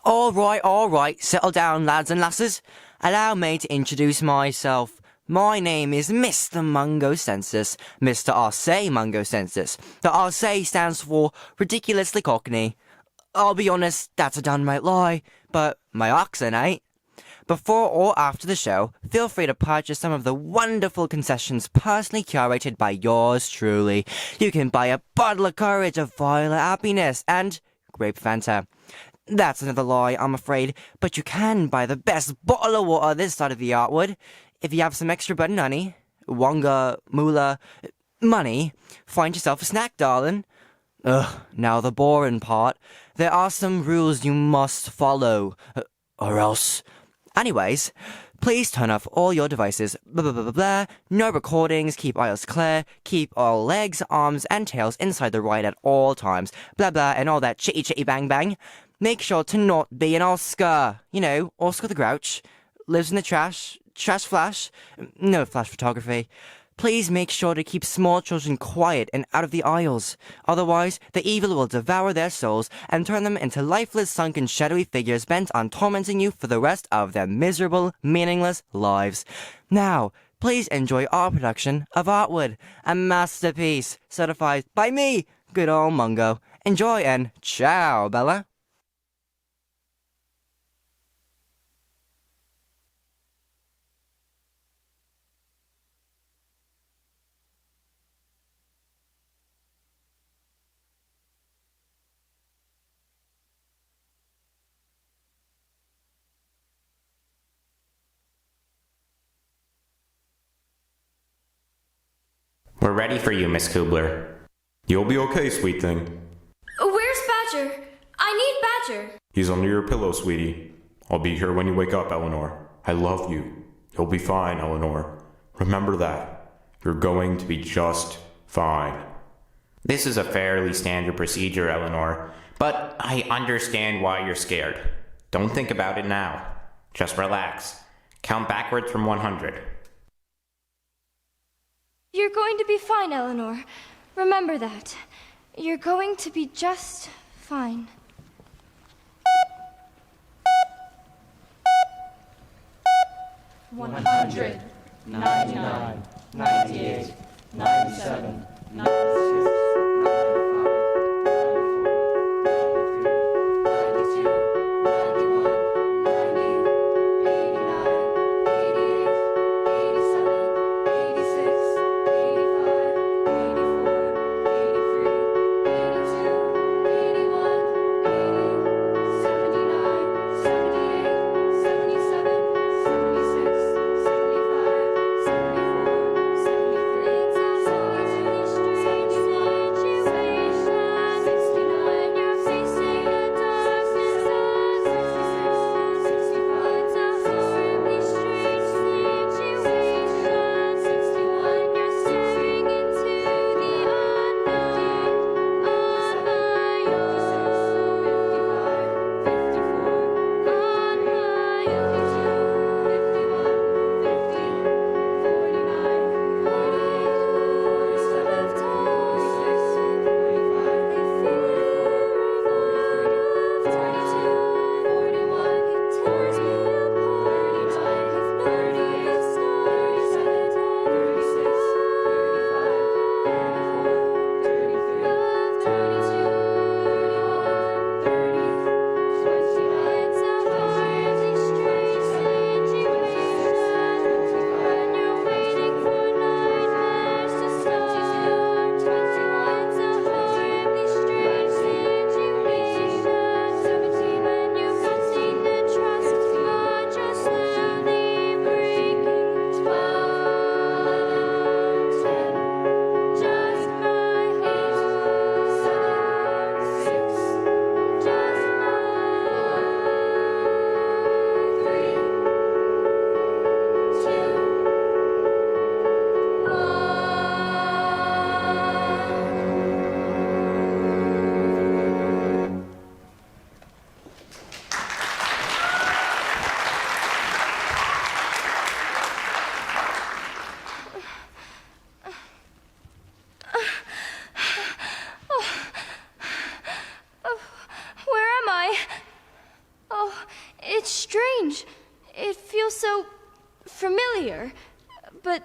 Alright, settle down, lads and lasses. Allow me to introduce myself. My name is Mr. Mungo Census, Mr. Arcee Mungo Census. The Arcee stands for ridiculously cockney. I'll be honest, that's a downright lie, but my accent ain't. Before or after the show, feel free to purchase some of the wonderful concessions personally curated by yours truly. You can buy a bottle of courage, a vial of happiness, and grape Fanta. That's another lie, I'm afraid, but you can buy the best bottle of water this side of the Heartwood. If you have some extra button honey, wonga, moolah, money, find yourself a snack, darling. Now the boring part. There are some rules you must follow, or else. Anyways, please turn off all your devices, blah blah blah blah blah, no recordings, keep aisles clear, keep all legs, arms, and tails inside the ride at all times, blah blah, and all that chitty bang bang. Make sure to not be an Oscar. You know, Oscar the Grouch. Lives in the trash flash. No flash photography. Please make sure to keep small children quiet and out of the aisles. Otherwise, the evil will devour their souls and turn them into lifeless, sunken, shadowy figures bent on tormenting you for the rest of their miserable, meaningless lives. Now, please enjoy our production of Heartwood, a masterpiece certified by me, good old Mungo. Enjoy and ciao, Bella. We're ready for you, Miss Kubler. You'll be okay, sweet thing. Where's Badger? I need Badger. He's under your pillow, sweetie. I'll be here when you wake up, Eleanor. I love you. You'll be fine, Eleanor. Remember that. You're going to be just fine. This is a fairly standard procedure, Eleanor, but I understand why you're scared. Don't think about it now. Just relax. Count backwards from 100. You're going to be fine, Eleanor. Remember that. You're going to be just fine. 100, 99, 98, 97, 96. It's strange. It feels so familiar, but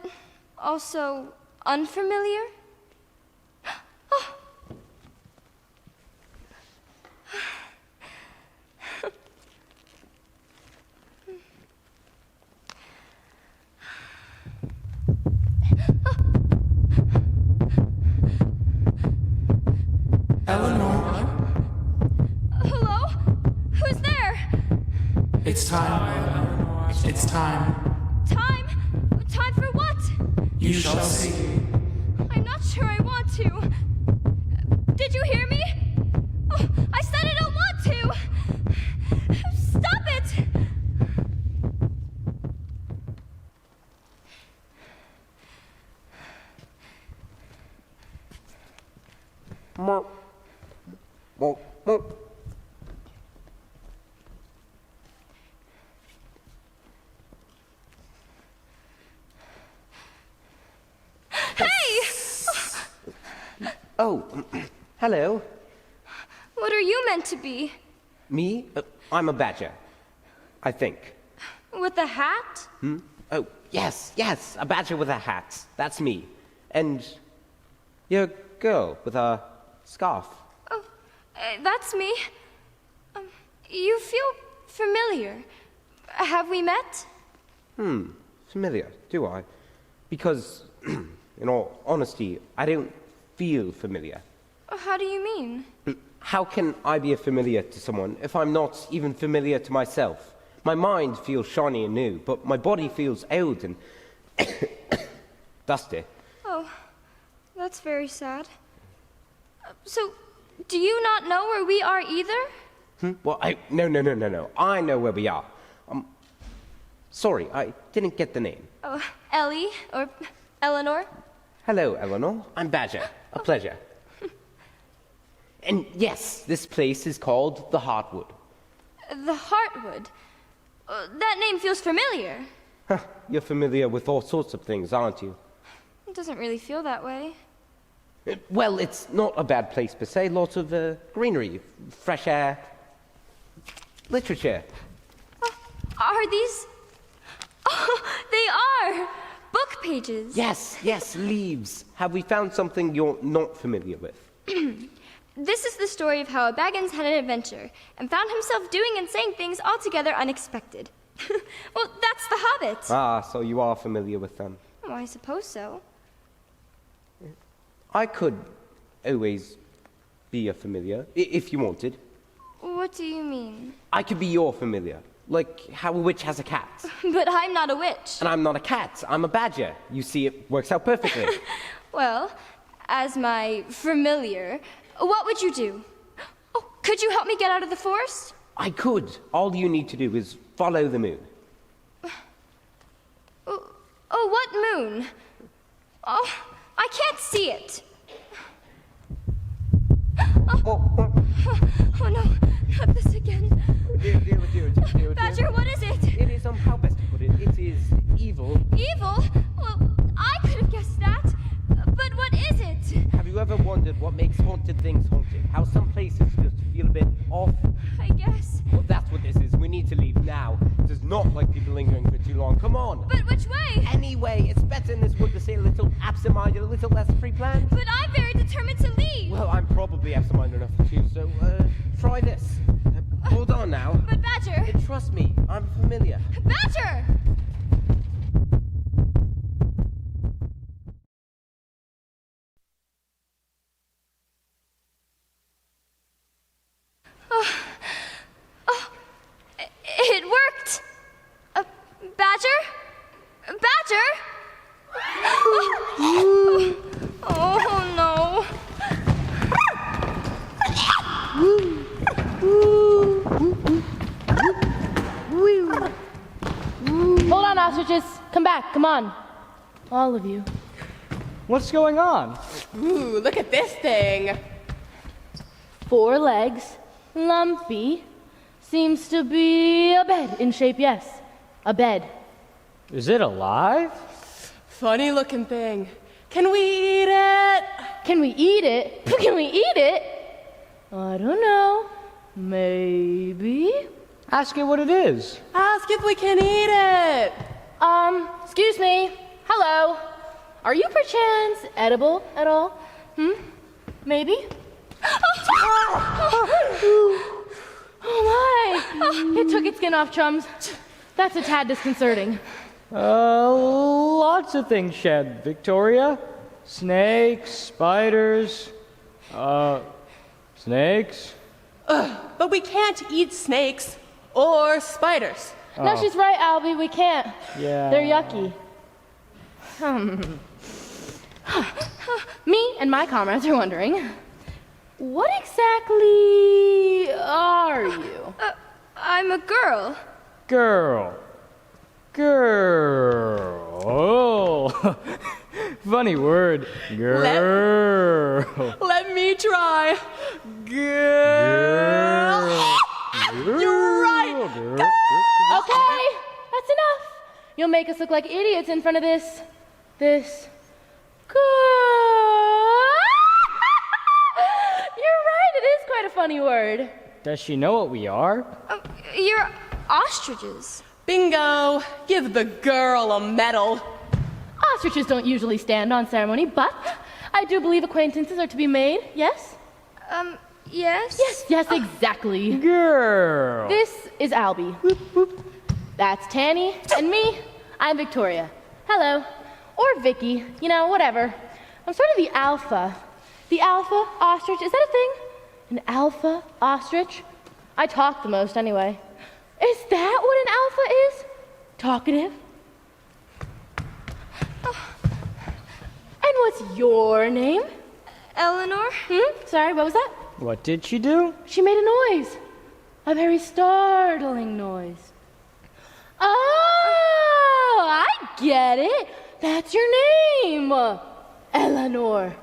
also unfamiliar. Oh. Eleanor, Hello? Who's there? it's time, Eleanor. It's time. Time? Time for what? You shall see. I'm not sure I want to. Did you hear me? Oh, I said I don't want to! Stop it! Oh, hello. What are you meant to be? Me? I'm a badger. I think. With a hat? Oh, yes, a badger with a hat. That's me. And you're a girl with a scarf. Oh, that's me. You feel familiar. Have we met? Familiar, do I? Because, in all honesty, I don't feel familiar. How do you mean? How can I be a familiar to someone if I'm not even familiar to myself? My mind feels shiny and new, but my body feels old and dusty. Oh, that's very sad. So, do you not know where we are either? Well, no. I know where we are. Sorry, I didn't get the name. Oh, Ellie, or Eleanor? Hello, Eleanor. I'm Badger. A pleasure. And yes, this place is called the Heartwood. The Heartwood. That name feels familiar. You're familiar with all sorts of things, aren't you? It doesn't really feel that way. Well, it's not a bad place per se. Lots of greenery, fresh air, literature. Are these... Oh, they are! Book pages. Yes, leaves. Have we found something you're not familiar with? This is the story of how a Baggins had an adventure and found himself doing and saying things altogether unexpected. Well, that's The Hobbit. Ah, so you are familiar with them. Oh, I suppose so. I could always be a familiar, if you wanted. What do you mean? I could be your familiar, like how a witch has a cat. But I'm not a witch. And I'm not a cat, I'm a badger. You see, it works out perfectly. Well, as my familiar, what would you do? Oh, could you help me get out of the forest? I could. All you need to do is follow the moon. Oh, what moon? Oh, I can't see it. Oh no, not this again. Dear. Badger, what is it? It is, how best to put it, it is evil. Evil? Well, I could have guessed that. But what is it? Have you ever wondered what makes haunted things haunted? How some places just feel a bit off? I guess. Well, that's what this is. We need to leave now. It does not like people lingering for too long. Come on. But which way? Anyway, it's better in this wood to stay a little absent-minded, a little less pre-planned. But I'm very determined to leave. Well, I'm probably absent-minded enough to choose, so, try this. Hold on now. But Badger... Trust me, I'm familiar. Badger! It worked! Badger? Badger? Oh no. Hold on, ostriches. Come back, come on. All of you. What's going on? Ooh, look at this thing. 4 legs, lumpy. Seems to be a bed in shape, yes. A bed. Is it alive? Funny looking thing. Can we eat it? Can we eat it? Can we eat it? I don't know. Maybe. Ask it what it is. Ask if we can eat it. Excuse me. Hello. Are you perchance edible at all? Maybe? Oh my! It took its skin off, chums. That's a tad disconcerting. Lots of things shed, Victoria. Snakes, spiders, snakes. But we can't eat snakes or spiders. No, she's right, Albie. We can't. Yeah. They're yucky. Me and my comrades are wondering, what exactly are you? I'm a girl. Girl. Oh. Funny word. Girl. Let me try. Girl. You're right. Okay, that's enough. You'll make us look like idiots in front of this girl. You're right, it is quite a funny word. Does she know what we are? You're ostriches. Bingo. Give the girl a medal. Ostriches don't usually stand on ceremony, but I do believe acquaintances are to be made, yes? Yes? Yes, exactly. Girl. This is Albie. That's Tanny, and me, I'm Victoria. Hello. Or Vicky, you know, whatever. I'm sort of the alpha. The alpha ostrich, is that a thing? An alpha ostrich? I talk the most anyway. Is that what an alpha is? Talkative? And what's your name? Eleanor? Sorry, what was that? What did she do? She made a noise. A very startling noise. Oh, I get it. That's your name. Eleanor.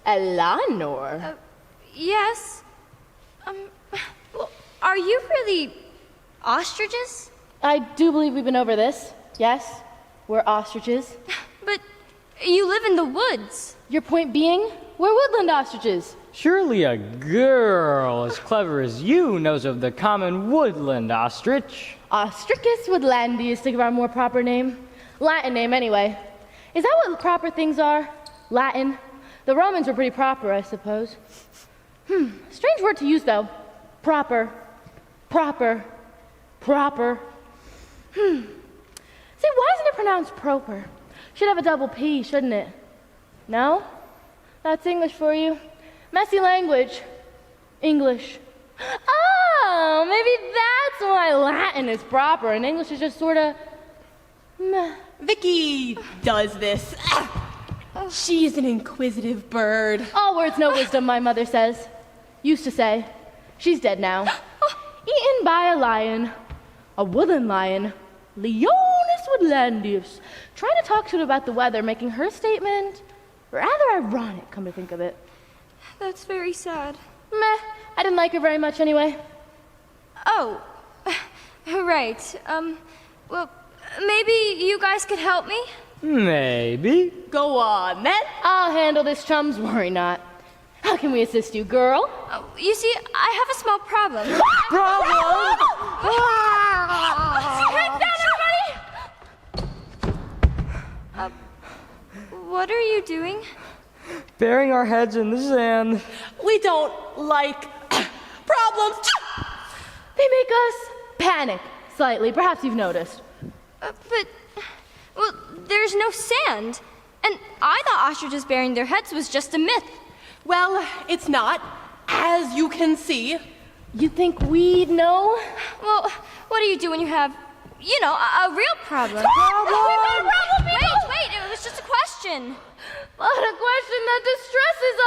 Eleanor. Yes. Well, are you really ostriches? I do believe we've been over this. Yes, we're ostriches. But you live in the woods. Your point being, we're woodland ostriches. Surely a girl as clever as you knows of the common woodland ostrich. Ostricus woodlandius, to give our more proper name. Latin name, anyway. Is that what proper things are? Latin? The Romans were pretty proper, I suppose. Strange word to use, though. Proper. Proper. Proper. See, why isn't it pronounced proper? Should have a double P, shouldn't it? No? That's English for you. Messy language. English. Oh, maybe that's why Latin is proper and English is just sort of meh. Vicky does this. She's an inquisitive bird. All words, no wisdom, my mother says. Used to say. She's dead now. Eaten by a lion. A woodland lion. Leonis woodlandius. Trying to talk to her about the weather, making her statement rather ironic, come to think of it. That's very sad. Meh. I didn't like her very much anyway. Oh, right. Well, maybe you guys could help me? Maybe. Go on, then. I'll handle this, chums. Worry not. How can we assist you, girl? You see, I have a small problem. Problem? Hands down, everybody! What are you doing? Burying our heads in the sand. We don't like problems. They make us panic slightly. Perhaps you've noticed. Well, there's no sand. And I thought ostriches burying their heads was just a myth. Well, it's not, as you can see. You think we'd know? Well, what do you do when you have, a real problem? We've got a problem, people! Wait, it was just a question. What a question that distresses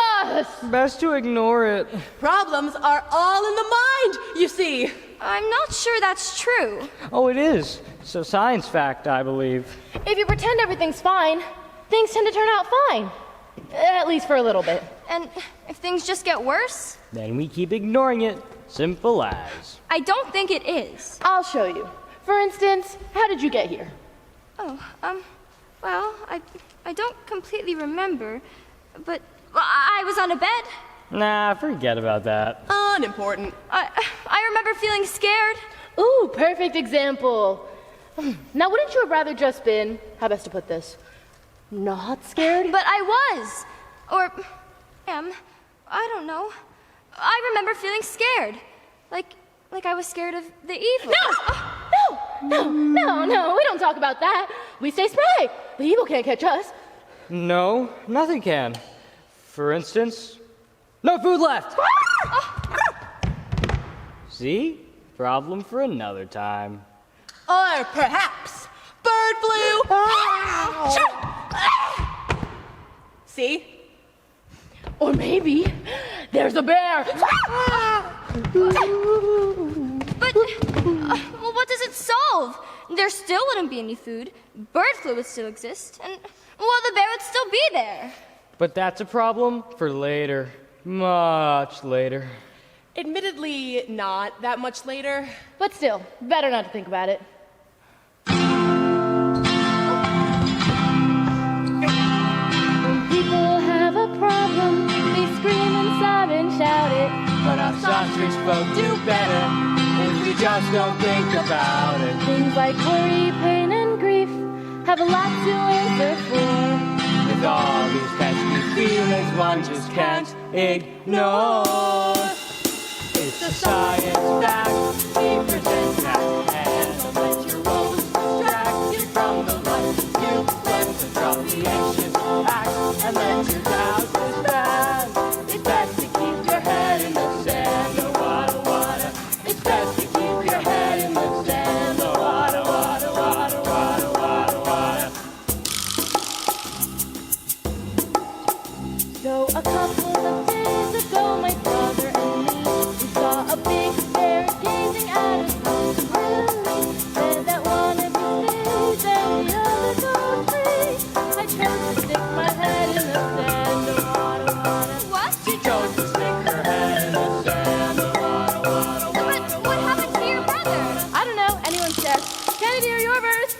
us! Best to ignore it. Problems are all in the mind, you see. I'm not sure that's true. Oh, it is. It's a science fact, I believe. If you pretend everything's fine, things tend to turn out fine. At least for a little bit. And if things just get worse? Then we keep ignoring it. Simple as. I don't think it is. I'll show you. For instance, how did you get here? Well, I don't completely remember, but I was on a bed. Nah, forget about that. Unimportant. I remember feeling scared. Ooh, perfect example. Now, wouldn't you have rather just been, how best to put this, not scared? But I was. Or am. I don't know. I remember feeling scared. Like I was scared of the evil. No, we don't talk about that. We stay spry. The evil can't catch us. No, nothing can. For instance, no food left! See? Problem for another time. Or perhaps bird flu. See? Or maybe there's a bear. But, well, what does it solve? There still wouldn't be any food. Bird flu would still exist. And, well, the bear would still be there. But that's a problem for later. Much later. Admittedly, not that much later. But still, better not to think about it. When people have a problem, they scream and sob and shout it. But us ostrich folk do better if we just don't think about it. Things like worry, pain, and grief have a lot to answer for. With all these pesky feelings one just can't ignore. It's a science fact we present at hand. Don't let your woes distract you from the life you cleanse and drop the ancient act and let your doubts disband. It's best to keep your head in the sand. Oh, wada, wada. It's best to keep your head in the sand. Oh, wada, wada, wada, wada, wada, wada. So a couple of days ago, my brother and me, we saw a big bear gazing at us hungrily. Said that one of his days and the other go free. I chose to stick my head in the sand. Oh, wada, wada. What? She chose to stick her head in the sand. Oh, wada, wada, wada. But what happened to your brother? I don't know, anyone's guess. Kennedy or your verse?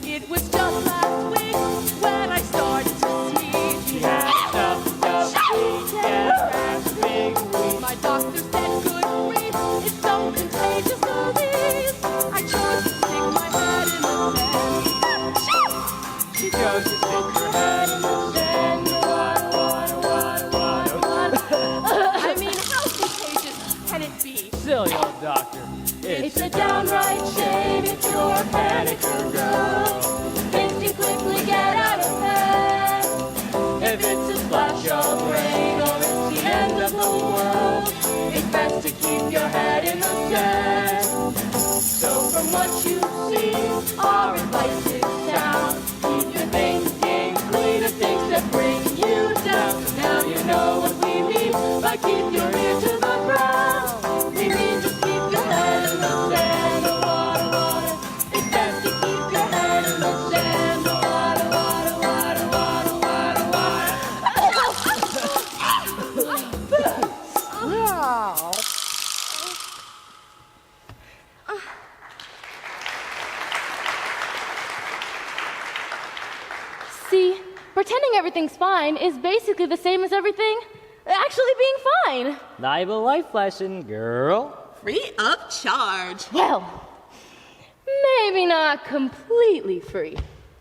It was just last week when I started to sneeze. She had stuffed up feet and rasping wheat. My doctor said, good grief, it's so contagious disease. I chose to stick my head in the sand. She chose to stick her head in the sand. Oh, wada, wada, wada, wada. I mean, how contagious can it be? Silly old doctor. It's a downright shame if you're a panicker girl. Things can quickly get out of hand. If it's a splash of rain or it's the end of the world, it's best to keep your head in the sand. So from what you see, our advice is sound. Keep your thinking clean of things that bring you down. So now you know what we mean by keep your ear to the ground. We mean just keep your head in the sand. Oh, wada, wada. It's best to keep your head in the sand. Oh, wada, wada, wada, wada, wada, wada. See, pretending everything's fine is basically the same as everything actually being fine. Valuable life lesson, girl. Free of charge. Well, maybe not completely free.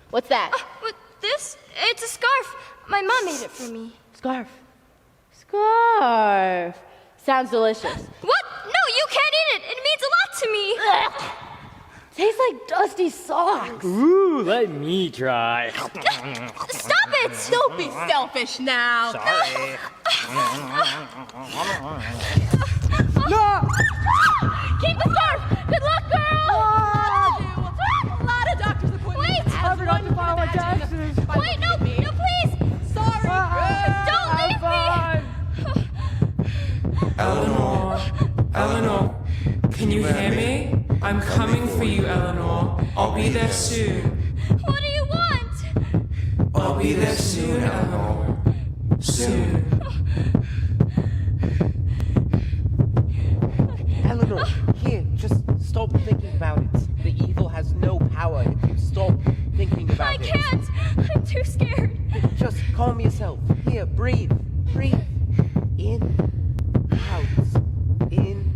What's that? What, this? It's a scarf. My mom made it for me. Scarf. Scarf. Sounds delicious. What? No, you can't eat it. It means a lot to me. Ugh. Tastes like dusty socks. Ooh, let me try. Stop it! Don't be selfish now. Sorry. Keep the scarf. Good luck, girl. A lot of doctor's appointments. Wait. I forgot to file my taxes. Wait, no, please. Sorry. Don't leave me. Eleanor, can you hear me? I'm coming for you, Eleanor. I'll be there soon. What do you want? I'll be there soon, Eleanor. Soon. Eleanor, here, just stop thinking about it. The evil has no power if you stop thinking about I it. can't. I'm too scared. Just calm yourself. Here, breathe. Breathe. In, out. In,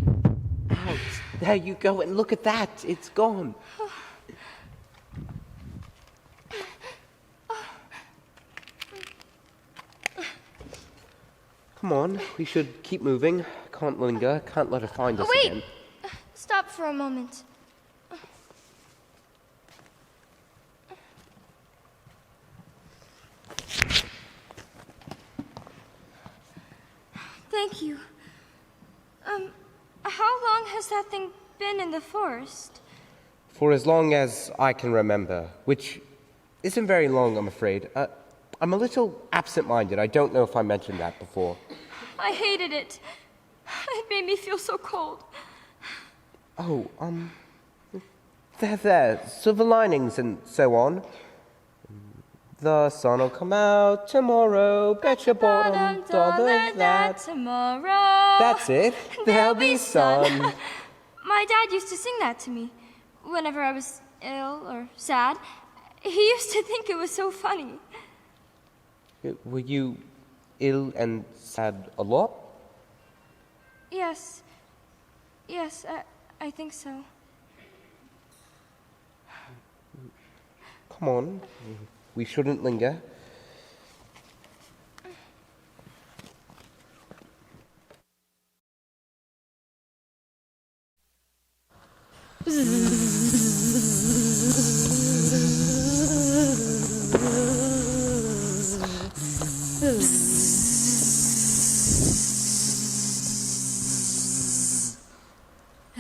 out. There you go, and look at that. It's gone. Come on, we should keep moving. Can't linger, can't let her find us Wait! again. Stop for a moment. Thank you. How long has that thing been in the forest? For as long as I can remember, which isn't very long, I'm afraid. I'm a little absent-minded. I don't know if I mentioned that before. I hated it. It made me feel so cold. Oh, there, silver linings and so on. The sun'll come out tomorrow, bet your bottom dollar that. Tomorrow. That's it, there'll be sun. My dad used to sing that to me whenever I was ill or sad. He used to think it was so funny. Were you ill and sad a lot? Yes. Yes, I think so. Come on, we shouldn't linger.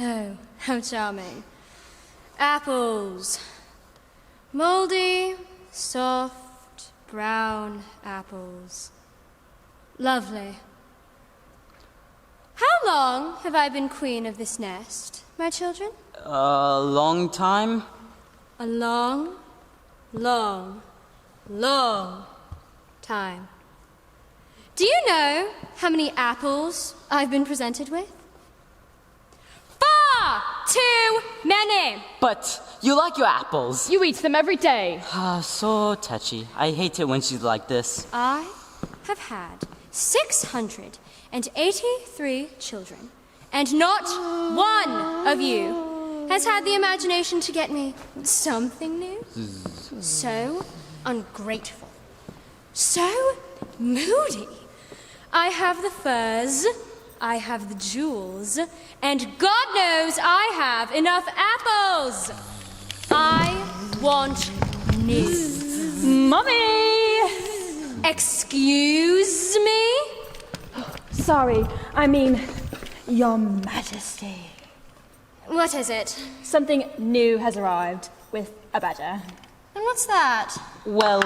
Oh, how charming. Apples. Moldy, soft, brown apples. Lovely. How long have I been queen of this nest, my children? A long time? A long, long, long time. Do you know how many apples I've been presented with? Far too many! But you like your apples. You eat them every day. So touchy. I hate it when she's like this. I have had 683 children, and not one of you has had the imagination to get me something new. So ungrateful. So moody. I have the furs, I have the jewels, and God knows I have enough apples. I want new. Mummy! Excuse me? Sorry, I mean, Your Majesty. What is it? Something new has arrived with a badger. And what's that? Well,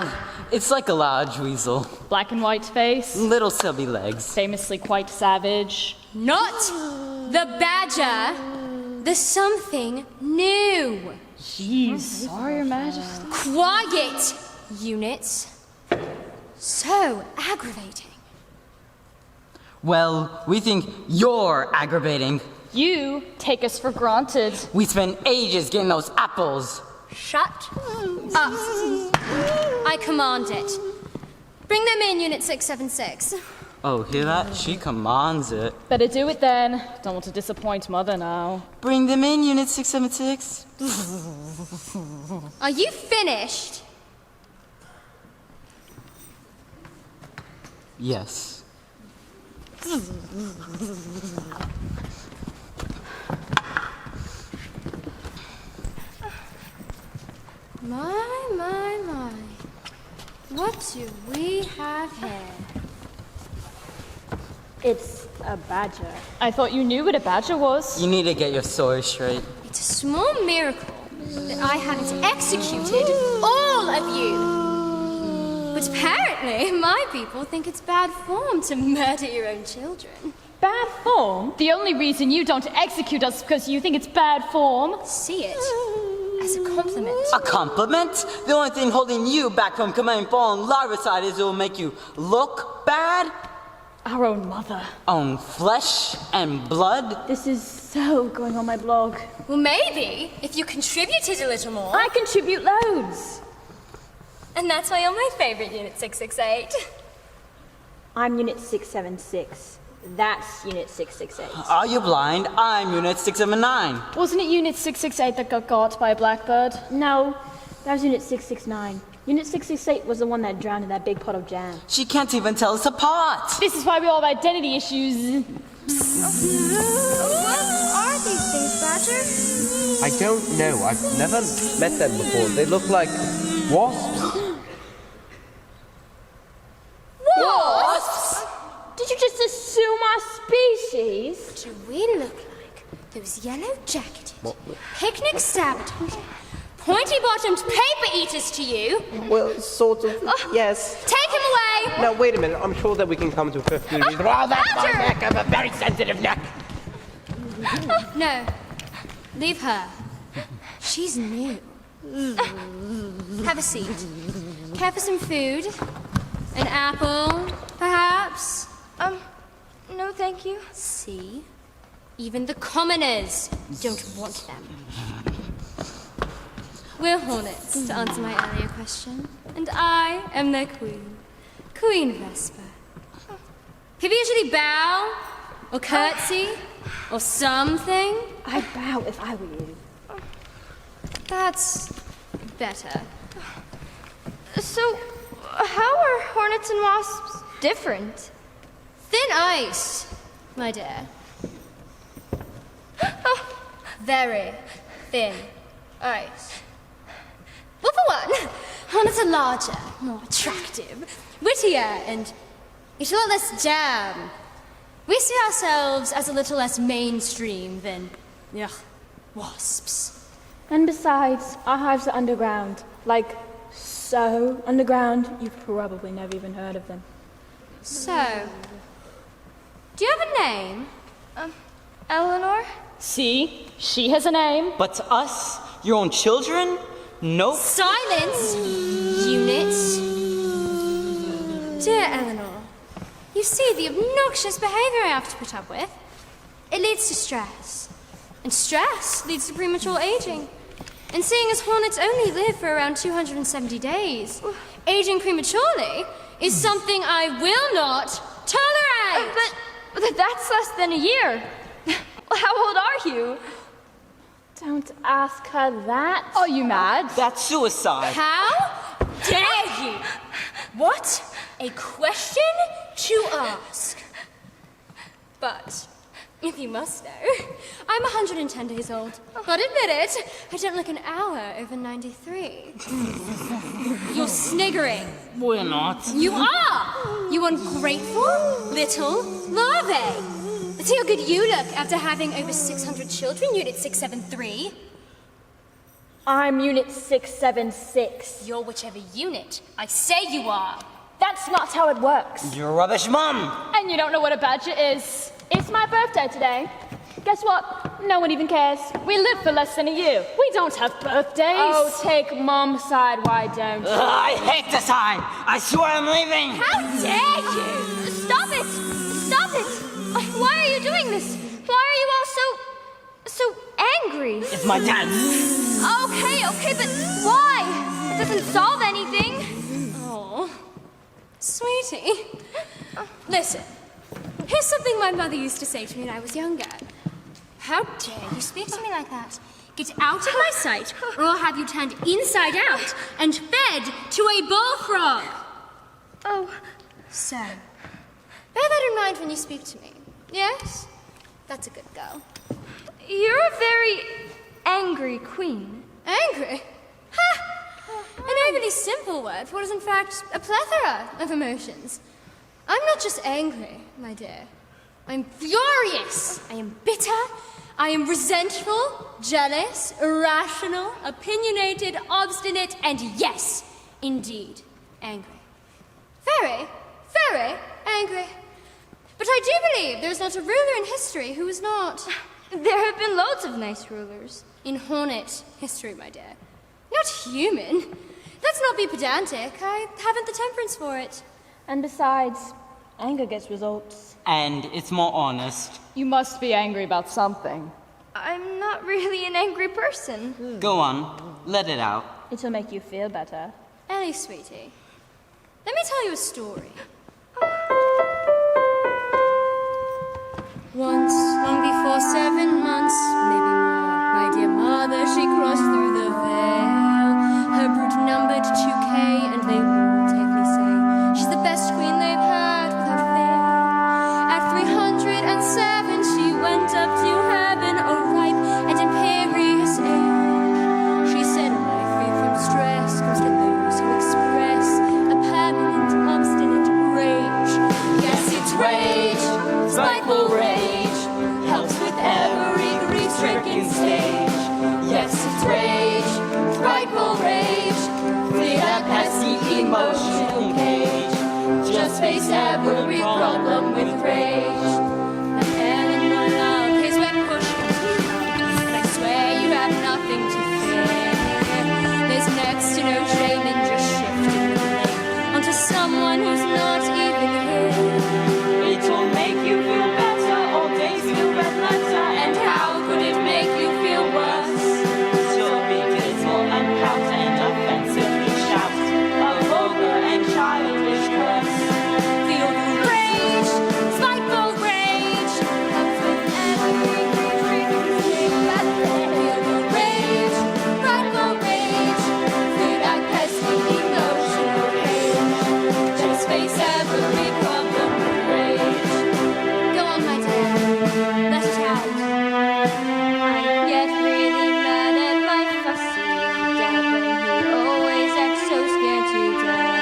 it's like a large weasel. Black and white face. Little stubby legs. Famously quite savage. Not the badger. The something new. Jeez. Sorry, Your Majesty. Quiet, units. So aggravating. Well, we think you're aggravating. You take us for granted. We spent ages getting those apples. Shut up. I command it. Bring them in, Unit 676. Oh, hear that? She commands it. Better do it then. Don't want to disappoint Mother now. Bring them in, Unit 676. Are you finished? Yes. My. What do we have here? It's a badger. I thought you knew what a badger was. You need to get your story straight. It's a small miracle that I haven't executed all of you. But apparently, my people think it's bad form to murder your own children. Bad form? The only reason you don't execute us is because you think it's bad form. See it as a compliment. A compliment? The only thing holding you back from committing fallen larvicide is it will make you look bad? Our own mother. Own flesh and blood? This is so going on my blog. Well, maybe if you contributed a little more. I contribute loads. And that's why you're my favorite, Unit 668. I'm Unit 676. That's Unit 668. Are you blind? I'm Unit 679. Wasn't it Unit 668 that got got by a blackbird? No, that was Unit 669. Unit 668 was the one that drowned in that big pot of jam. She can't even tell us apart. This is why we all have identity issues. What are these things, Badger? I don't know. I've never met them before. They look like wasps. Wasps? Did you just assume our species? What do we look like? Those yellow-jacketed, picnic-sabotaging, pointy-bottomed paper eaters to you? Well, sort of, yes. Take him away! Now, wait a minute. I'm sure that we can come to a conclusion. Oh, that's my Badger! neck. I have a very sensitive neck. No. Leave her. She's new. Have a seat. Care for some food? An apple, perhaps? No, thank you. See? Even the commoners don't want them. We're hornets, to answer my earlier question. And I am their queen. Queen Vesper. People usually bow, or curtsy, or something. I'd bow if I were you. That's better. So, how are hornets and wasps different? Thin ice, my dear. Very thin ice. Well, for one, hornets are larger, more attractive, wittier, and eat a lot less jam. We see ourselves as a little less mainstream than, wasps. And besides, our hives are underground. Like, so underground, you've probably never even heard of them. So, do you have a name? Eleanor? See? She has a name. But us? Your own children? Nope. Silence, units. Dear Eleanor, you see the obnoxious behavior I have to put up with. It leads to stress. And stress leads to premature aging. And seeing as hornets only live for around 270 days, aging prematurely is something I will not tolerate. But that's less than a year. How old are you? Don't ask her that. Are you mad? That's suicide. How dare you? What a question to ask. But if you must know, I'm 110 days old. But admit it, I don't look an hour over 93. You're sniggering. We're not. You are! You ungrateful little larvae. Let's see how good you look after having over 600 children, Unit 673. I'm Unit 676. You're whichever unit I say you are. That's not how it works. You're a rubbish mum. And you don't know what a badger is. It's my birthday today. Guess what? No one even cares. We live for less than a year. We don't have birthdays. Oh, take Mom's side, why don't you? I hate this time. I swear I'm leaving. How dare you? Stop it! Stop it! Why are you doing this? Why are you all so angry? It's my dad. Okay, but why? It doesn't solve anything. Oh, sweetie. Listen, here's something my mother used to say to me when I was younger. How dare you speak to me like that? Get out of my sight, or I'll have you turned inside out and fed to a bullfrog. Oh. So, bear that in mind when you speak to me. Yes? That's a good girl. You're a very angry queen. Angry? Ha! An overly simple word for what is in fact a plethora of emotions. I'm not just angry, my dear. I'm furious. I am bitter. I am resentful, jealous, irrational, opinionated, obstinate, and yes, indeed, angry. Very, very angry. But I do believe there's not a ruler in history who is not. There have been loads of nice rulers. In hornet history, my dear. Not human. Let's not be pedantic. I haven't the temperance for it. And besides, anger gets results. And it's more honest. You must be angry about something. I'm not really an angry person. Go on. Let it out. It'll make you feel better. Ellie, sweetie, let me tell you a story. Once, long before 7 months, maybe more, my dear mother, she crossed through the veil. Her brood numbered 2K, and they all safely say she's the best queen they've had without fail. At 307, she went up to heaven, a ripe and imperious age. She said, a life free from stress comes to those who express a permanent, obstinate rage. Yes, it's rage, spiteful rage, helps with every grief-stricken stage. Yes, it's rage, frightful rage, free that pesky emotional cage. Just face every problem with rage. And Eleanor, love, his wet push, and I swear you have nothing to fear. There's next to no shame in just shifting the blame onto someone who's not even here. It'll make you feel better, all days feel better. And how could it make you feel worse? She'll be dismal and pout and offensively shout a vulgar and childish curse. Feel the rage, spiteful rage, comes with every grief-stricken stage. Feel the rage, frightful rage, through that pesky emotional cage. Just face every problem with rage. Go on, my dear, let it out. I get really mad at my fussy dad when he always acts so scared to death.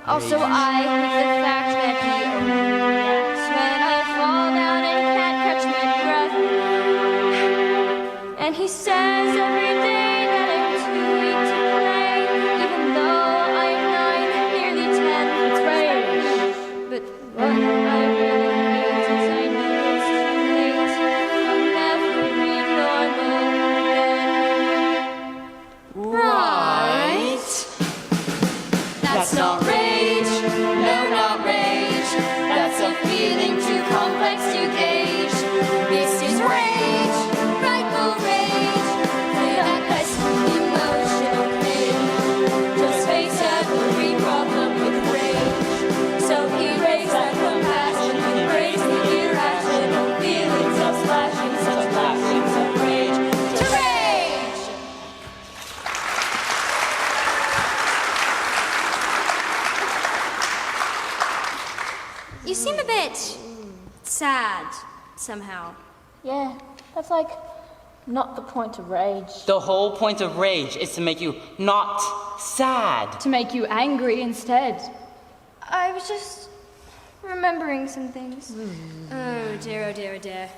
Also, I hate the fact that he only reacts when I fall down and can't catch my breath. And he says every day that I'm too weak to play, even though I'm 9, nearly 10. It's rage. But what I really hate is I know it's too late. I'll never be normal again. Right? That's not rage. No, not rage. That's a feeling too complex to gauge. This is rage, frightful rage. Feel that pesky emotional cage. Just face every problem with rage. So erase that compassion, embrace the irrational feelings of splashing such flashings of rage. To rage! You seem a bit sad, somehow. Yeah, that's like not the point of rage. The whole point of rage is to make you not sad. To make you angry instead. I was just remembering some things. Oh dear, oh dear, oh dear.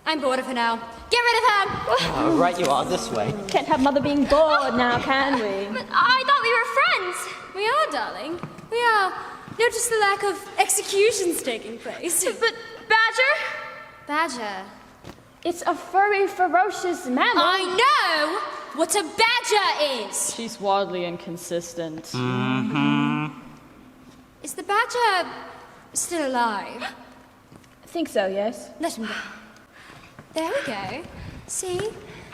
I'm bored of her now. Get rid of her! Right you are, this way. Can't have Mother being bored now, can we? But I thought we were friends. We are, darling. We are. Notice the lack of executions taking place. But Badger? Badger? It's a furry, ferocious mammal. I know what a badger is! She's wildly inconsistent. Is the badger still alive? I think so, yes. Let him go. There we go. See?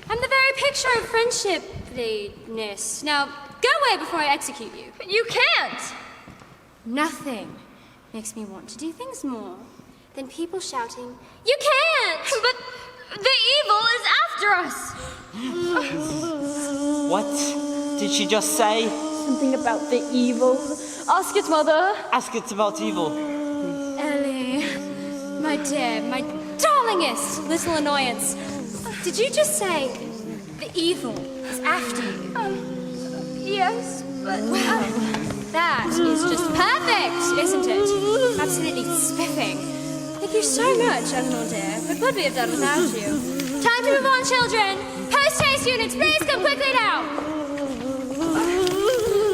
I'm the very picture of friendshipliness. Now, go away before I execute you. But you can't! Nothing makes me want to do things more than people shouting, "You can't!" But the evil is after us! What did she just say? Something about the evil. Ask it, Mother. Ask it about evil. Ellie, my dear, my darlingest little annoyance. Did you just say the evil is after you? Yes, but... That is just perfect, isn't it? Absolutely spiffing. Thank you so much, Eleanor dear. What would we have done without you? Time to move on, children. Post-haste units, please come quickly now.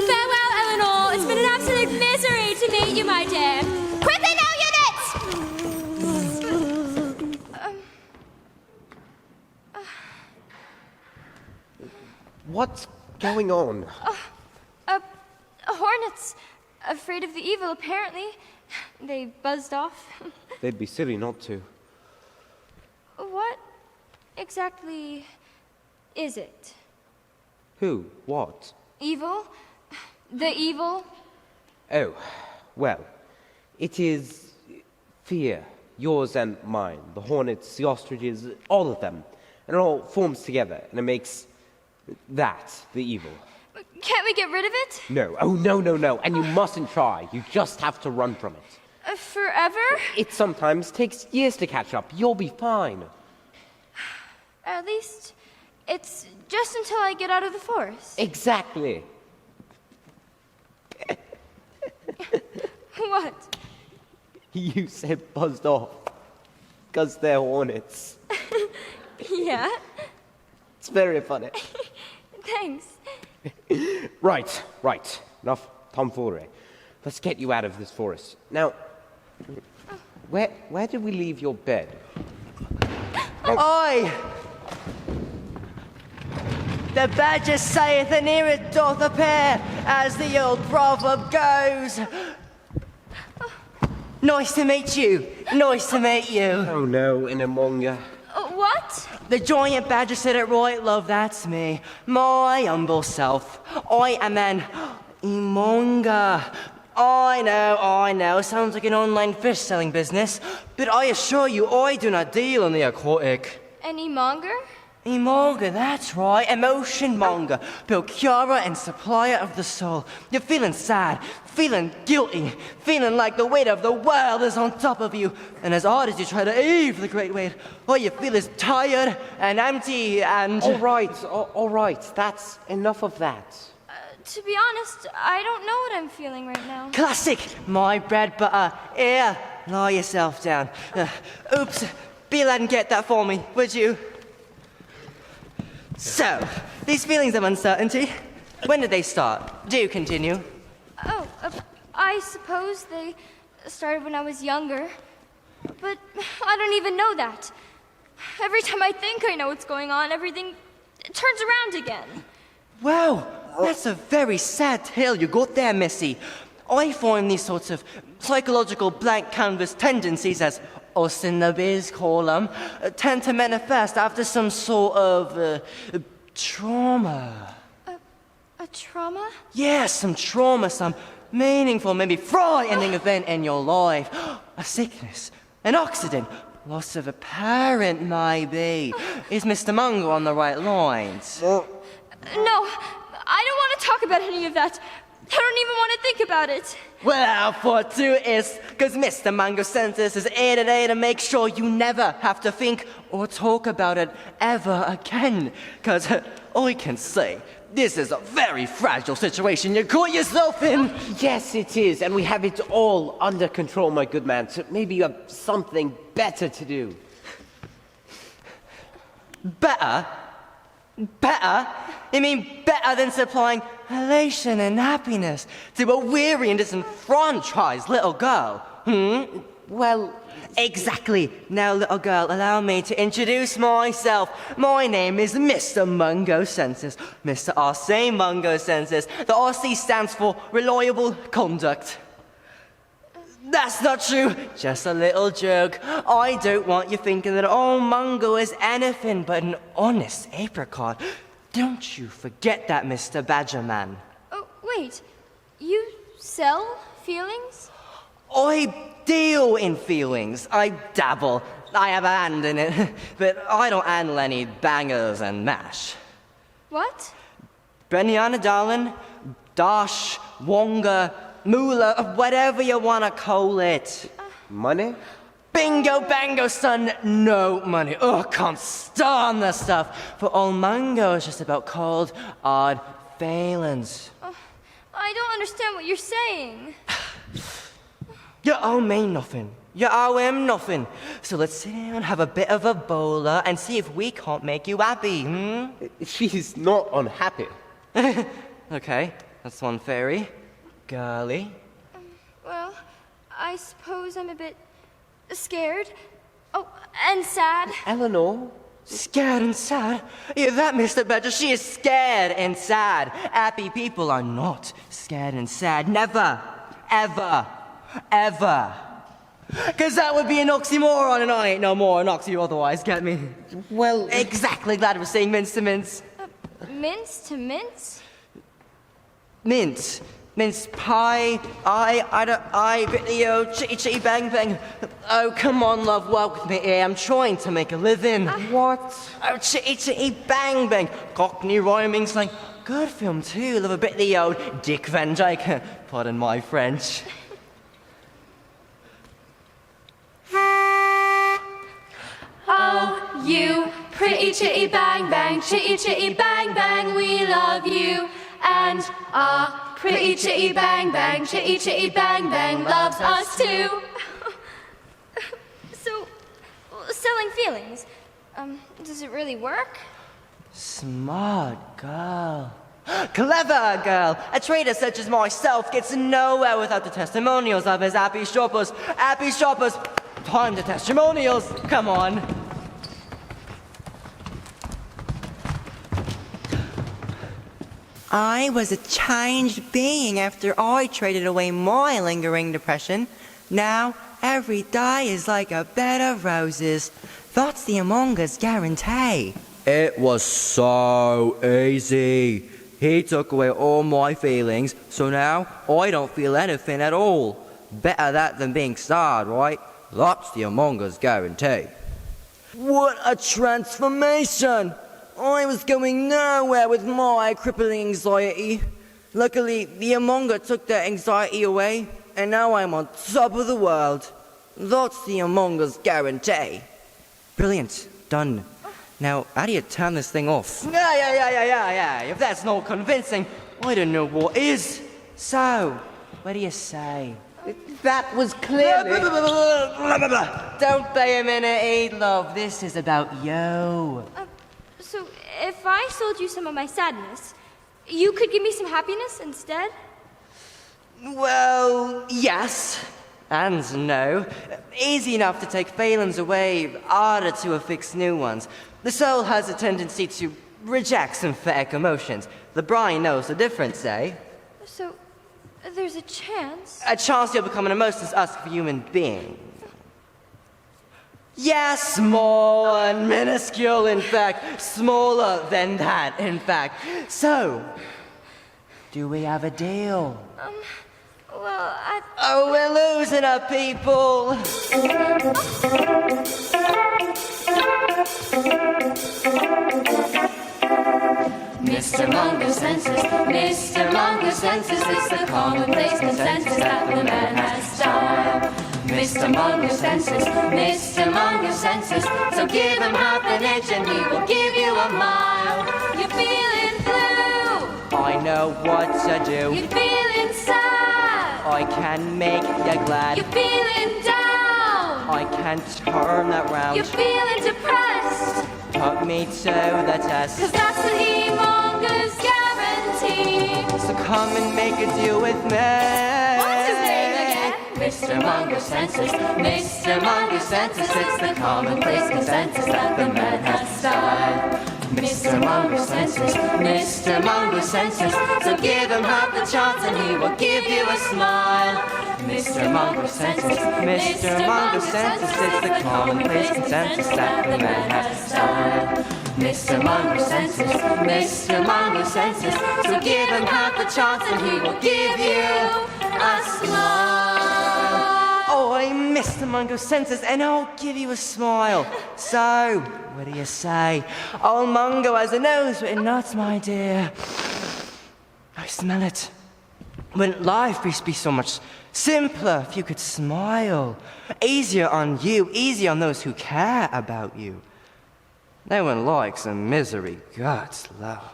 Farewell, Eleanor. It's been an absolute misery to meet you, my dear. Quickly now, units! What's going on? Hornets, afraid of the evil, apparently. They buzzed off. They'd be silly not to. What exactly is it? Who? What? Evil? The evil? Oh, well, it is fear. yours and mine, the hornets, the ostriches, all of them. And it all forms together, and it makes that the evil. Can't we get rid of it? No, oh no, and you mustn't try. You just have to run from it. Forever? It sometimes takes years to catch up. You'll be fine. At least it's just until I get out of the forest. Exactly. What? You said buzzed off. Because they're hornets. Yeah? It's very funny. Thanks. Right. Enough tomfoolery. Let's get you out of this forest. Now, where did we leave your bed? Oi! The badger saith, and here it doth appear, as the old proverb goes. Nice to meet you. Nice to meet you. Oh no, in among you. What? The giant badger said it right, love, that's me. My humble self. I am an Imonga. I know, sounds like an online fish selling business. But I assure you, I do not deal in the aquatic. Any monger? Imonga, that's right, emotion monger, procurer and supplier of the soul. You're feeling sad, feeling guilty, feeling like the weight of the world is on top of you. And as hard as you try to heave the great weight, all you feel is tired and empty and... All right, that's enough of that. To be honest, I don't know what I'm feeling right now. Classic, my bread butter. Here, lie yourself down. Oops, be lad and get that for me, would you? So, these feelings of uncertainty, when did they start? Do continue. Oh, I suppose they started when I was younger. But I don't even know that. Every time I think I know what's going on, everything turns around again. Wow, that's a very sad tale you got there, Missy. I find these sorts of psychological blank canvas tendencies, as us in the biz call them, tend to manifest after some sort of trauma. A trauma? Yes, some trauma, some meaningful, maybe frightening event in your life. A sickness, an accident, loss of a parent, maybe. Is Mr. Mungo on the right lines? No, I don't want to talk about any of that. I don't even want to think about it. Well, fortuitous, because Mr. Mango Census is here today to make sure you never have to think or talk about it ever again. Because I can say, this is a very fragile situation you got yourself in. Yes, it is, and we have it all under control, my good man, so maybe you have something better to do. Better? Better? You mean better than supplying elation and happiness to a weary and disenfranchised little girl? Well, exactly. Now, little girl, allow me to introduce myself. My name is Mr. Mungo Census, Mr. R.C. Mungo Census. The R.C. stands for Reliable Conduct. That's not true. Just a little joke. I don't want you thinking that old Mungo is anything but an honest apricot. Don't you forget that, Mr. Badgerman. Oh, wait. You sell feelings? I deal in feelings. I dabble. I have a hand in it. But I don't handle any bangers and mash. What? Benyaana, darling, Dash, Wonga, Moolah, whatever you want to call it. Money? Bingo, bango, son, no money. Oh, can't stand this stuff. For old Mungo is just about cold, odd failings. I don't understand what you're saying. You owe me nothing. You owe him nothing. So let's sit down, have a bit of a bowler, and see if we can't make you happy, She's not unhappy. Okay, that's one fairy. Girly. Well, I suppose I'm a bit scared. Oh, and sad. Eleanor? Scared and sad? Yeah, that Mr. Badger, she is scared and sad. Happy people are not scared and sad. Never. Ever. Ever. Because that would be an oxymoron, and I ain't no more an oxy otherwise, get me? Well... Exactly, glad we're saying mince to mince. Mince to mince? Mince. mince pie, video, chitty chitty bang bang. Oh, come on, love, walk with me here. I'm trying to make a living. What? Oh, chitty chitty bang bang. Cockney rhyming slang. Good film too. Love a bit of the old Dick Van Dyke. Pardon my French. Oh, you pretty chitty bang bang, chitty chitty bang bang, we love you. And our pretty chitty bang bang, chitty chitty bang bang loves us too. So, selling feelings, does it really work? Smart girl. Clever girl. A trader such as myself gets nowhere without the testimonials of his happy shoppers. Happy shoppers. Time to testimonials. Come on. I was a changed being after I traded away my lingering depression. Now, every day is like a bed of roses. That's the Among Us guarantee. It was so easy. He took away all my feelings, so now I don't feel anything at all. Better that than being sad, right? That's the Among Us guarantee. What a transformation! I was going nowhere with my crippling anxiety. Luckily, the Among Us took that anxiety away, and now I'm on top of the world. That's the Among Us guarantee. Brilliant. Done. Now, how do you turn this thing off? Yeah. If that's not convincing, I don't know what is. So, what do you say? That was clearly... Don't pay a minute, love. This is about you. So, if I sold you some of my sadness, you could give me some happiness instead? Well, yes. And no. Easy enough to take failings away, harder to affix new ones. The soul has a tendency to reject synthetic emotions. The brain knows the difference, eh? So, there's a chance? A chance you'll become an emotionless human being. Yes, small and minuscule, in fact. Smaller than that, in fact. So, do we have a deal? Well, Oh, we're losing our people. Mr. Munger senses, Mr. Munger senses, it's the commonplace consensus that the man has style. Mr. Munger senses, Mr. Munger senses, so give him half an inch and he will give you a mile. You're feeling blue, I know what to do. you're feeling sad, I can make you glad. you're feeling down, I can turn that round. you're feeling depressed, Put me to the test. cause that's the he-monger's guarantee. So come and make a deal with me. What's his name again? Mr. Munger senses, Mr. Munger senses, it's the commonplace consensus that the man has style. Mr. Munger senses, Mr. Munger senses, so give him half the chance and he will give you a smile. Mr. Munger senses, Mr. Munger senses, it's the commonplace consensus that the man has style. Mr. Munger senses, Mr. Munger senses, so give him half the chance and he will give you a smile. Oh, Mr. Mungo senses, and I'll give you a smile. So, what do you say? Old Mungo has a nose written nuts, my dear. I smell it. Wouldn't life be so much simpler if you could smile? Easier on you, easier on those who care about you. No one likes a misery God's love.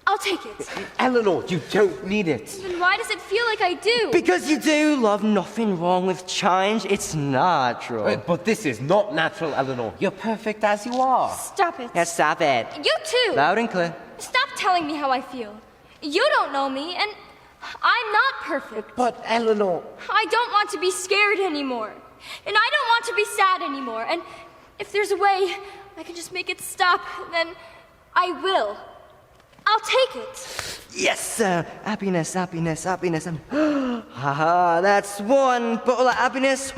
I'll take it. Eleanor, you don't need it. Then why does it feel like I do? Because you do, love. Nothing wrong with change. It's natural. But this is not natural, Eleanor. You're perfect as you are. Stop it. Yeah, stop it. You too. Loud and clear. Stop telling me how I feel. You don't know me, and I'm not perfect. But, Eleanor... I don't want to be scared anymore. And I don't want to be sad anymore. And if there's a way I can just make it stop, then I will. I'll take it. Yes, sir. Happiness, happiness, happiness. Haha, that's one bottle of happiness.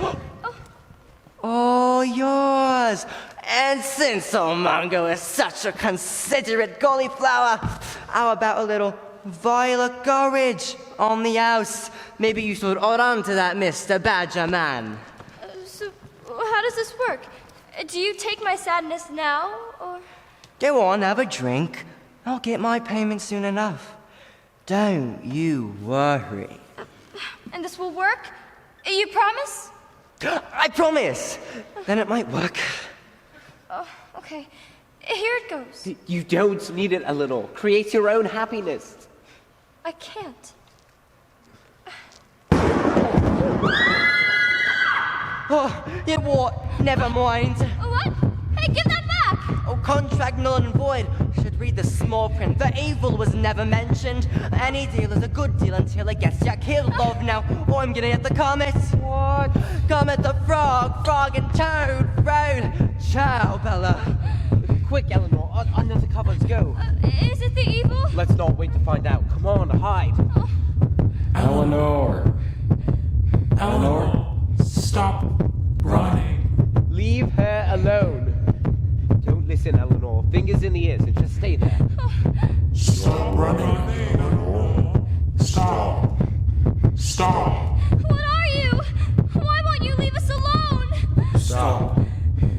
Oh, yours. And since old Mungo is such a considerate cauliflower, how about a little violet courage on the house? Maybe you should hold on to that, Mr. Badger Man. So, how does this work? Do you take my sadness now, or...? Go on, have a drink. I'll get my payment soon enough. Don't you worry. And this will work? You promise? I promise! Then it might work. Oh, okay. Here it goes. You don't need it, Eleanor. Create your own happiness. I can't. Oh, you what? Never mind. What? Hey, give that back! Oh, contract null and void. Should read the small print. The evil was never mentioned. Any deal is a good deal until it gets ya killed, love. Now, oh, I'm gonna hit the comet. What? Comet the frog, frog and toad, road. Ciao, Bella. Quick, Eleanor, under the covers, go. Is it the evil? Let's not wait to find out. Come on, hide. Oh. Eleanor. Eleanor, stop running. Leave her alone. Don't listen, Eleanor. Fingers in the ears and just stay there. Stop running, Eleanor. Stop. Stop. What are you? Why won't you leave us alone? Stop.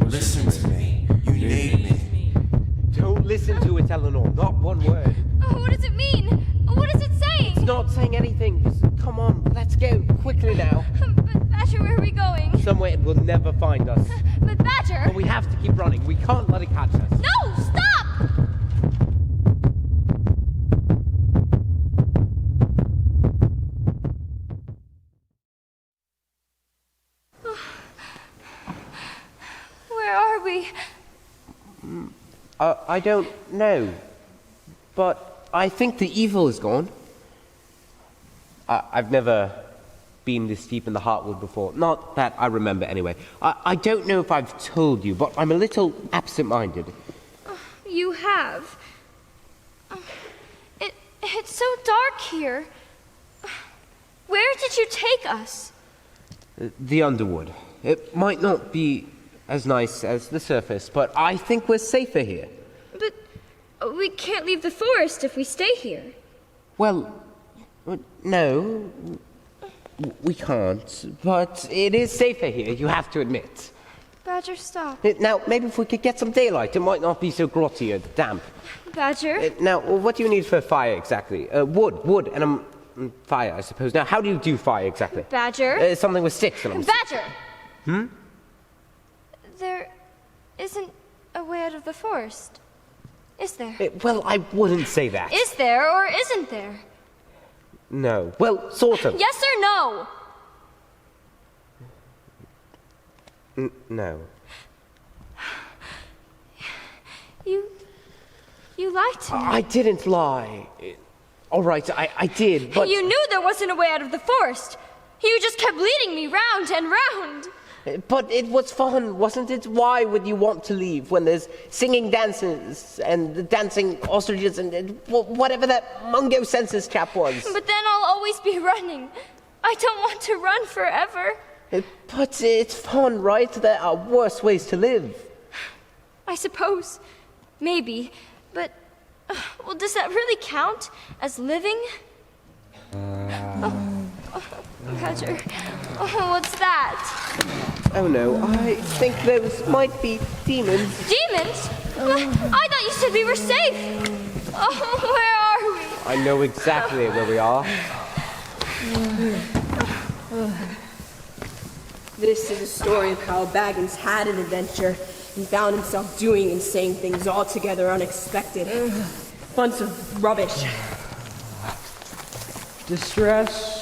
Listen to me. You need me. Don't listen to it, Eleanor. Not one word. What does it mean? What is it saying? It's not saying anything. Just come on, let's go. Quickly now. But Badger, where are we going? Somewhere it will never find us. But Badger... But we have to keep running. We can't let it catch us. No! Stop! Where are we? I don't know. But I think the evil is gone. I've never been this deep in the Heartwood before. Not that I remember, anyway. I don't know if I've told you, but I'm a little absent-minded. You have. It's so dark here. Where did you take us? The Underwood. It might not be as nice as the surface, but I think we're safer here. But we can't leave the forest if we stay here. Well, no, we can't, but it is safer here, you have to admit. Badger, stop. Now, maybe if we could get some daylight, it might not be so grotty or damp. Badger? Now, what do you need for fire exactly? Wood, and fire, I suppose. Now, how do you do fire exactly? Badger? Something with sticks and Badger! There isn't a way out of the forest, is there? Well, I wouldn't say that. Is there or isn't there? No. Well, sort of. Yes or no? No. You lied to me. I didn't lie. All right, I did, but... You knew there wasn't a way out of the forest. You just kept leading me round and round. But it was fun, wasn't it? Why would you want to leave when there's singing dances and dancing ostriches and whatever that Mungo census chap was? But then I'll always be running. I don't want to run forever. But it's fun, right? There are worse ways to live. I suppose. Maybe. But, well, does that really count as living? Badger. Oh, what's that? Oh no, I think those might be demons. Demons? I thought you said we were safe. Oh, where are we? I know exactly where we are. This is a story of how Baggins had an adventure and found himself doing and saying things altogether unexpected. Bunch of rubbish. Distress.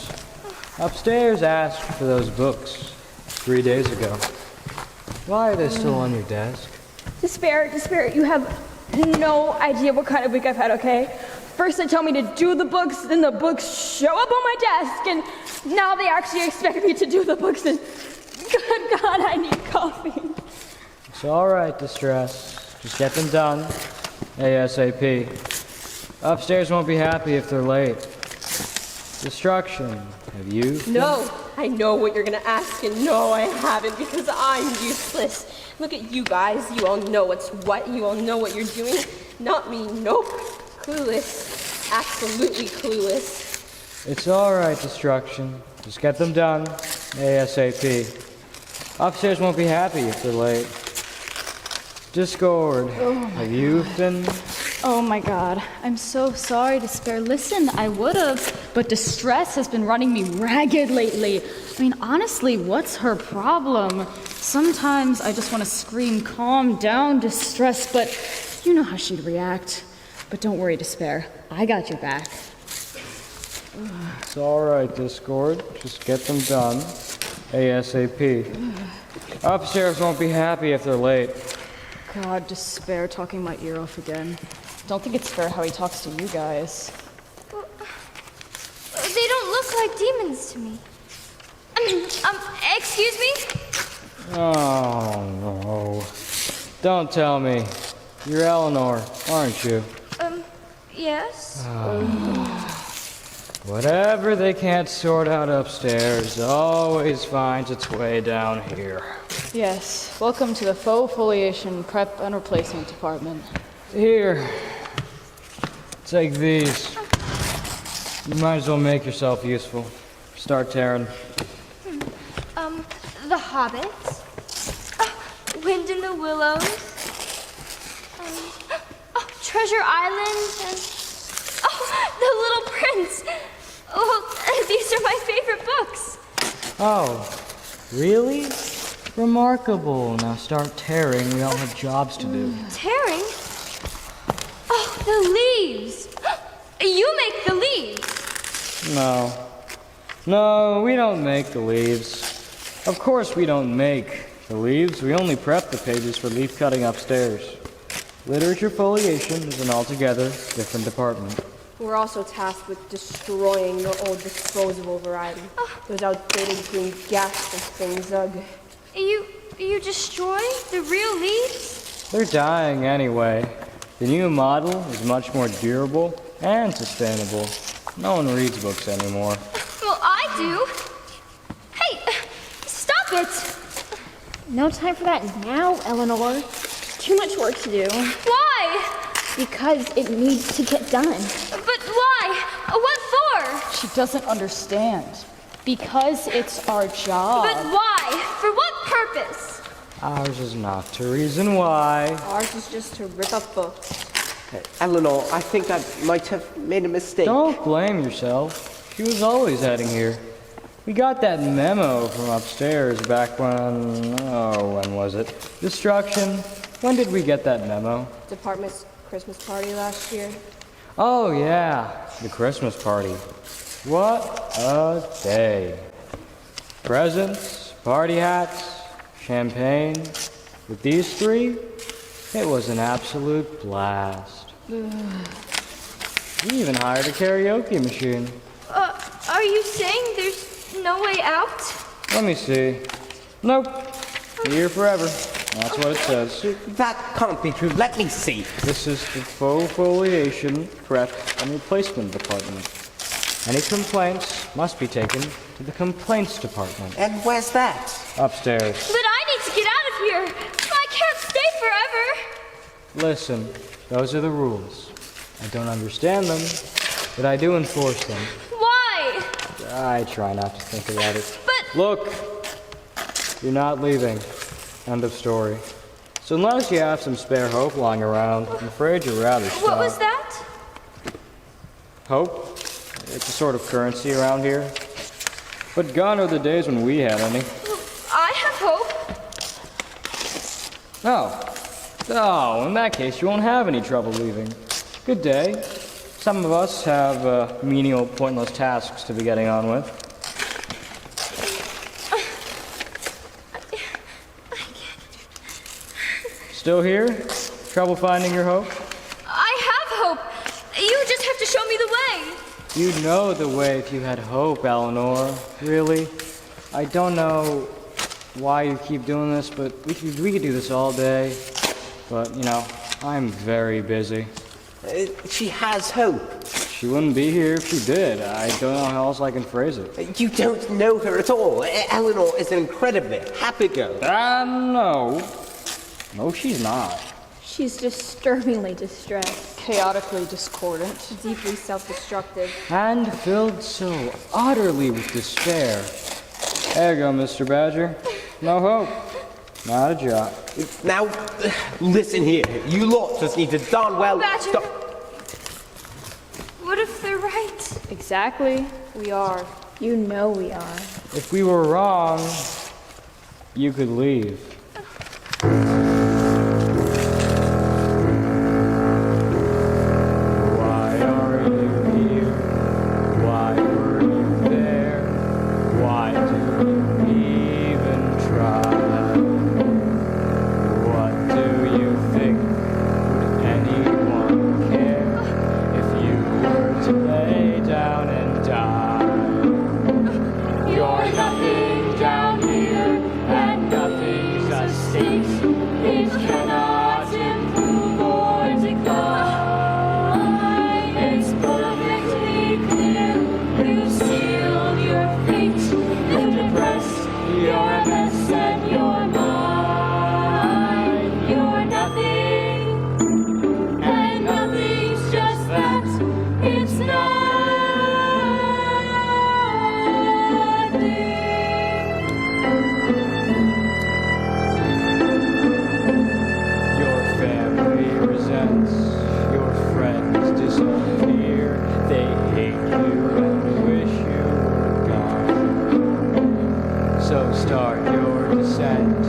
Upstairs asked for those books 3 days ago. Why are they still on your desk? Despair, you have no idea what kind of week I've had, okay? First they tell me to do the books, then the books show up on my desk, and now they actually expect me to do the books, and good God, I need coffee. It's all right, Distress. Just get them done. ASAP. Upstairs won't be happy if they're late. Destruction. Have you? No, I know what you're gonna ask, and no, I haven't, because I'm useless. Look at you guys. You all know what's what. You all know what you're doing. Not me. Nope. Clueless. Absolutely clueless. It's all right, Destruction. Just get them done. ASAP. Upstairs won't be happy if they're late. Discord, have you been... Oh my god, I'm so sorry, Despair. Listen, I would've, but Distress has been running me ragged lately. I mean, honestly, what's her problem? Sometimes I just want to scream, calm down, Distress, but you know how she'd react. But don't worry, Despair. I got your back. It's alright, Discord. Just get them done. ASAP. Upstairs won't be happy if they're late. God, Despair talking my ear off again. Don't think it's fair how he talks to you guys. Well, they don't look like demons to me. Excuse me? Oh, no. Don't tell me. You're Eleanor, aren't you? Yes? Whatever they can't sort out upstairs always finds its way down here. Yes, welcome to the Faux Foliation Prep and Replacement Department. Here. Take these. You might as well make yourself useful. Start tearing. The Hobbits? Wind in the Willows? Treasure Island? And, The Little Prince! Oh, these are my favorite books! Oh, really? Remarkable. Now start tearing. We all have jobs to do. Tearing? Oh, the leaves! You make the leaves! No, we don't make the leaves. Of course we don't make the leaves. We only prep the pages for leaf cutting upstairs. Literature foliation is an altogether different department. We're also tasked with destroying the old disposable variety. Those outdated green gasps of things, ugh. You destroy the real leaves? They're dying anyway. The new model is much more durable and sustainable. No one reads books anymore. Well, I do. Hey, stop it! No time for that now, Eleanor. Too much work to do. Why? Because it needs to get done. But why? What for? She doesn't understand. Because it's our job. But why? For what purpose? Ours is not to reason why. Ours is just to rip up books. Eleanor, I think I might have made a mistake. Don't blame yourself. She was always heading here. We got that memo from upstairs back when... Oh, when was it? Destruction. When did we get that memo? Department's Christmas party last year. Oh, yeah. The Christmas party. What a day. Presents, party hats, champagne. With these three, it was an absolute blast. We even hired a karaoke machine. Are you saying there's no way out? Let me see. Nope. Here forever. That's what it says. That can't be true. Let me see. This is the Faux Foliation Prep and Replacement Department. Any complaints must be taken to the Complaints Department. And where's that? Upstairs. But I need to get out of here. I can't stay forever. Listen, those are the rules. I don't understand them, but I do enforce them. Why? I try not to think about it. But... Look! You're not leaving. End of story. So unless you have some spare hope lying around, I'm afraid you'd rather stop. What was that? Hope? It's a sort of currency around here. But gone are the days when we had any. I have hope. Oh, in that case, you won't have any trouble leaving. Good day. Some of us have menial, pointless tasks to be getting on with. Still here? Trouble finding your hope? I have hope. You just have to show me the way. You'd know the way if you had hope, Eleanor. Really? I don't know why you keep doing this, but we could do this all day. But, you know, I'm very busy. She has hope. She wouldn't be here if she did. I don't know how else I can phrase it. You don't know her at all. Eleanor is an incredibly happy girl. No. No, she's not. She's disturbingly distressed. Chaotically discordant. Deeply self-destructive. And filled so utterly with despair. There you go, Mr. Badger. No hope. Not a job. Now, listen here. You lot just need to darn well Badger. stop. What if they're right? Exactly. We are. You know we are. If we were wrong, you could leave. Why are you here? Why were you there? Why do you even try? What do you think? Would anyone care if you were to lay down and die? You're nothing down here, and nothing's a state. It cannot improve or decline. It's perfectly clear. You sealed your fate. You're depressed. You're a mess, and you're mine. You're nothing, and nothing's just that. It's nothing. Your family resents, your friends disappear. They hate you and wish you were gone. So start your descent,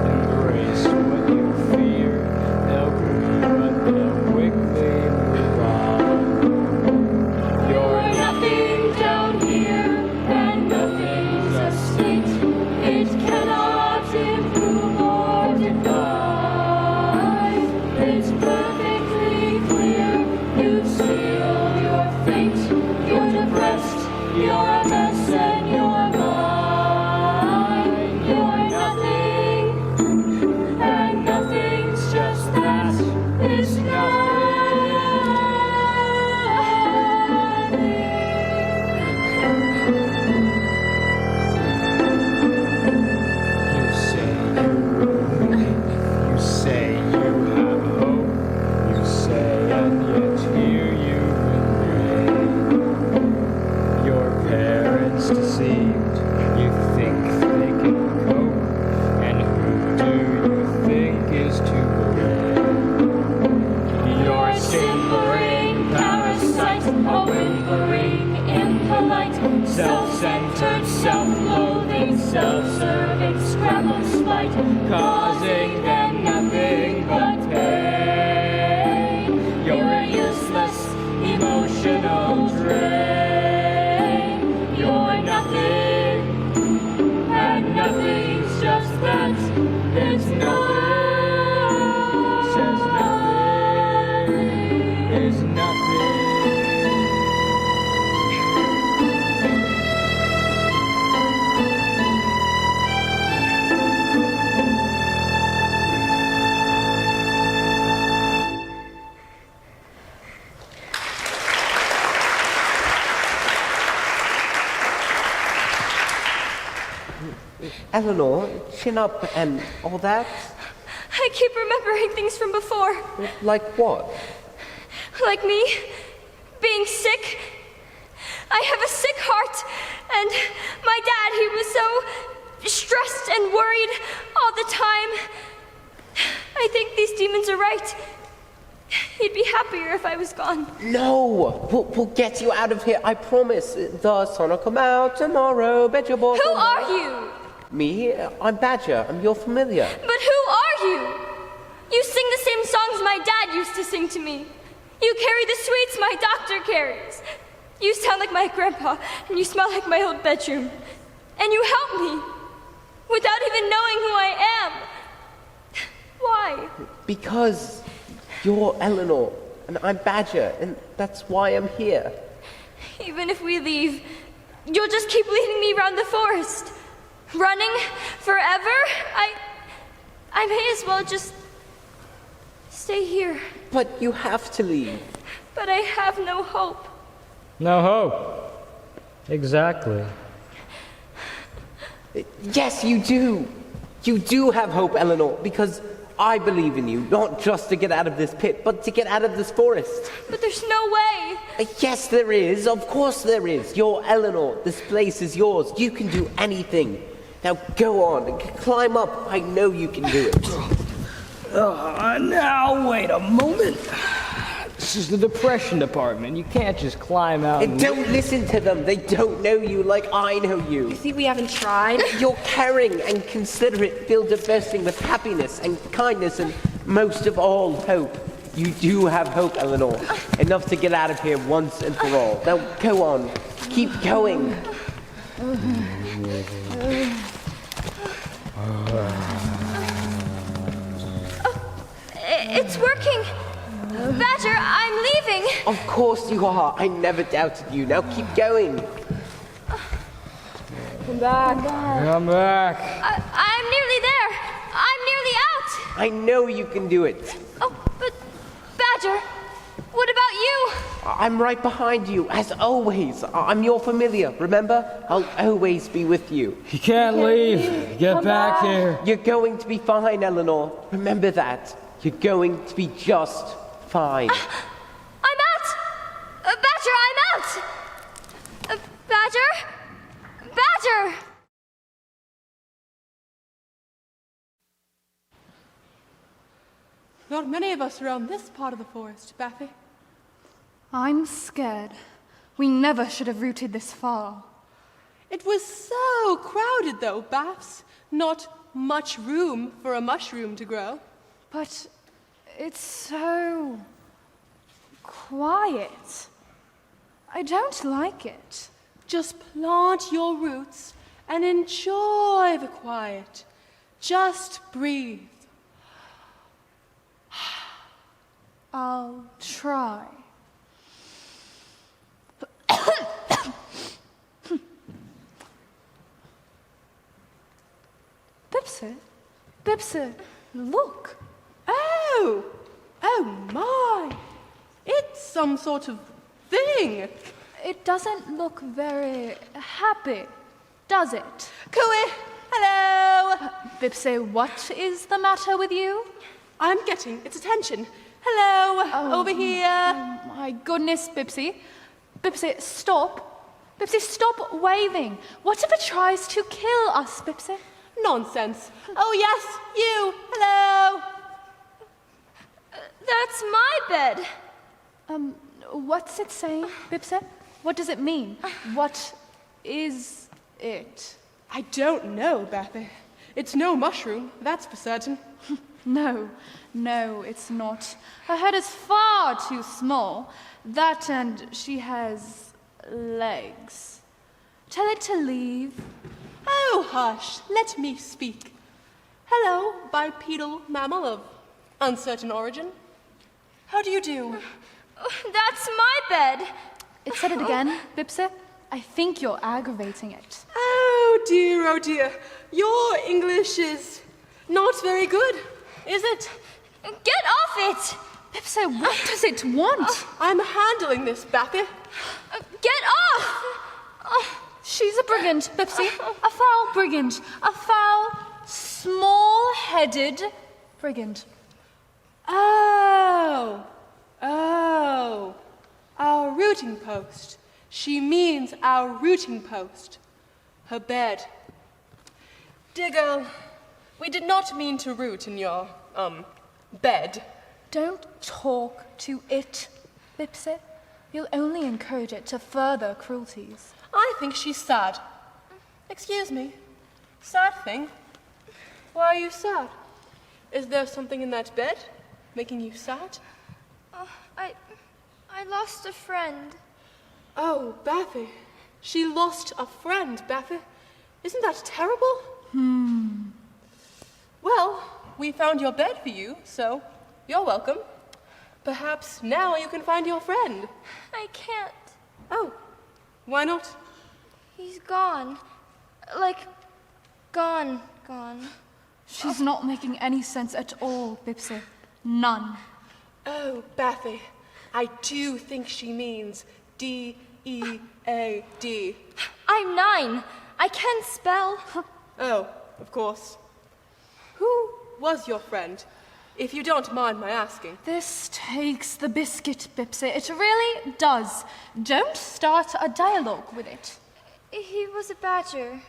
embrace what you fear. They'll grieve, but they'll quickly move on. You're nothing down here, and nothing's a state. It cannot improve or decline. It's perfectly clear. You seal your fate. You're depressed. You're a mess, and you're mine. You're nothing, and nothing's just that. It's nothing. You say you say you have hope. You say, and yet here you remain. Your parents deceived. You think they can cope, and who do you think is to blame? You're a simpering parasite, a whimpering, impolite, self-centered, self-loathing, self-serving, scrabble spite, causing them nothing but pain. You're a useless, emotional drain. You're nothing, and nothing's just that. It's nothing. Says nothing. Is nothing. Eleanor, chin up and all that. I keep remembering things from before. Like what? Like me, being sick. I have a sick heart, and my dad, he was so stressed and worried all the time. I think these demons are right. He'd be happier if I was gone. No! We'll get you out of here, I promise. The sun will come out tomorrow, bet your balls. Who are you? Me? I'm Badger. I'm your familiar. But who are you? You sing the same songs my dad used to sing to me. You carry the sweets my doctor carries. You sound like my grandpa, and you smell like my old bedroom. And you help me, without even knowing who I am. Why? Because you're Eleanor, and I'm Badger, and that's why I'm here. Even if we leave, you'll just keep leading me around the forest. Running forever? I may as well just stay here. But you have to leave. But I have no hope. No hope. Exactly. Yes, you do. You do have hope, Eleanor, because I believe in you, not just to get out of this pit, but to get out of this forest. But there's no way. Yes, there is. Of course there is. You're Eleanor. This place is yours. You can do anything. Now go on, climb up. I know you can do it. Now, wait a moment. This is the depression department. You can't just climb out and... Don't listen to them. They don't know you like I know you. You think we haven't tried? You're caring and considerate, filled to bursting with happiness and kindness and most of all, hope. You do have hope, Eleanor. Enough to get out of here once and for all. Now go on. Keep going. It's working. Badger, I'm leaving. Of course you are. I never doubted you. Now keep going. Come back. Come back. I'm nearly there. I'm nearly out. I know you can do it. Oh, but Badger, what about you? I'm right behind you, as always. I'm your familiar, remember? I'll always be with you. You can't leave. Get back here. You're going to be fine, Eleanor. Remember that. You're going to be just fine. I'm out! Badger, I'm out! Badger? Badger! Not many of us around this part of the forest, Baffy. I'm scared. We never should have rooted this far. It was so crowded, though, Baffs. Not much room for a mushroom to grow. But it's so quiet. I don't like it. Just plant your roots and enjoy the quiet. Just breathe. I'll try. Bipsy, look. Oh my! It's some sort of thing. It doesn't look very happy, does it? Cooey, hello! Bipsy, what is the matter with you? I'm getting its attention. Hello, over here. My goodness, Bipsy. Bipsy, stop. Bipsy, stop waving. What if it tries to kill us, Bipsy? Nonsense. Oh, yes, you. Hello. That's my bed. What's it saying, Bipsy? What does it mean? What is it? I don't know, Baffy. It's no mushroom, that's for certain. No, it's not. Her head is far too small. That and she has legs. Tell it to leave. Oh, hush. Let me speak. Hello, bipedal mammal of uncertain origin. How do you do? That's my bed. It said it again, Bipsy. I think you're aggravating it. Oh dear. Your English is not very good, is it? Get off it! Bipsy, what does it want? I'm handling this, Bappy. Get off! She's a brigand, Bipsy. A foul brigand. A foul, small-headed brigand. Oh, our rooting post. She means our rooting post. Her bed. Dear girl, we did not mean to root in your, bed. Don't talk to it, Bipsy. You'll only encourage it to further cruelties. I think she's sad. Excuse me. Sad thing? Why are you sad? Is there something in that bed making you sad? I lost a friend. Oh, Baffy. She lost a friend, Baffy. Isn't that terrible? Well, we found your bed for you, so you're welcome. Perhaps now you can find your friend. I can't. Oh, why not? He's gone. Like, gone. She's not making any sense at all, Bipsy. None. Oh, Baffy, I do think she means D-E-A-D. I'm 9. I can spell. Oh, of course. Who was your friend? If you don't mind my asking. This takes the biscuit, Bipsy. It really does. Don't start a dialogue with it. He was a badger.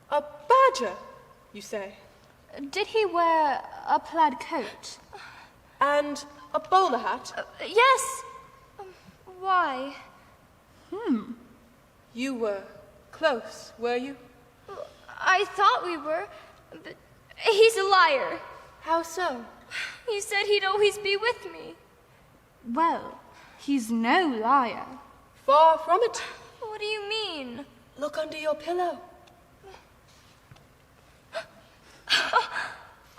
A badger, you say? Did he wear a plaid coat? And a bowler hat? Yes. Why? You were close, were you? I thought we were, but he's a liar. How so? He said he'd always be with me. Well, he's no liar. Far from it. What do you mean? Look under your pillow.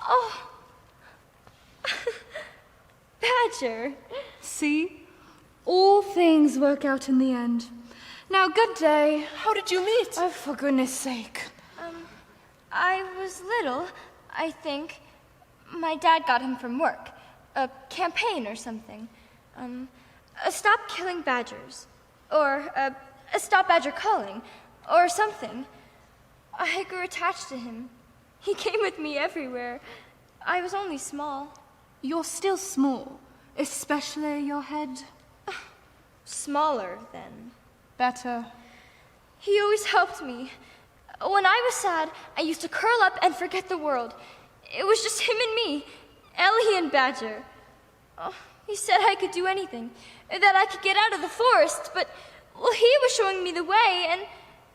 Oh. Badger. See? All things work out in the end. Now, good day. How did you meet? Oh, for goodness sake. I was little, I think. My dad got him from work. A campaign or something. Stop killing badgers. Or, stop badger calling. Or something. I grew attached to him. He came with me everywhere. I was only small. You're still small, especially your head. Smaller, then. Better. He always helped me. When I was sad, I used to curl up and forget the world. It was just him and me, Ellie and Badger. Oh, he said I could do anything, that I could get out of the forest, but well, he was showing me the way, and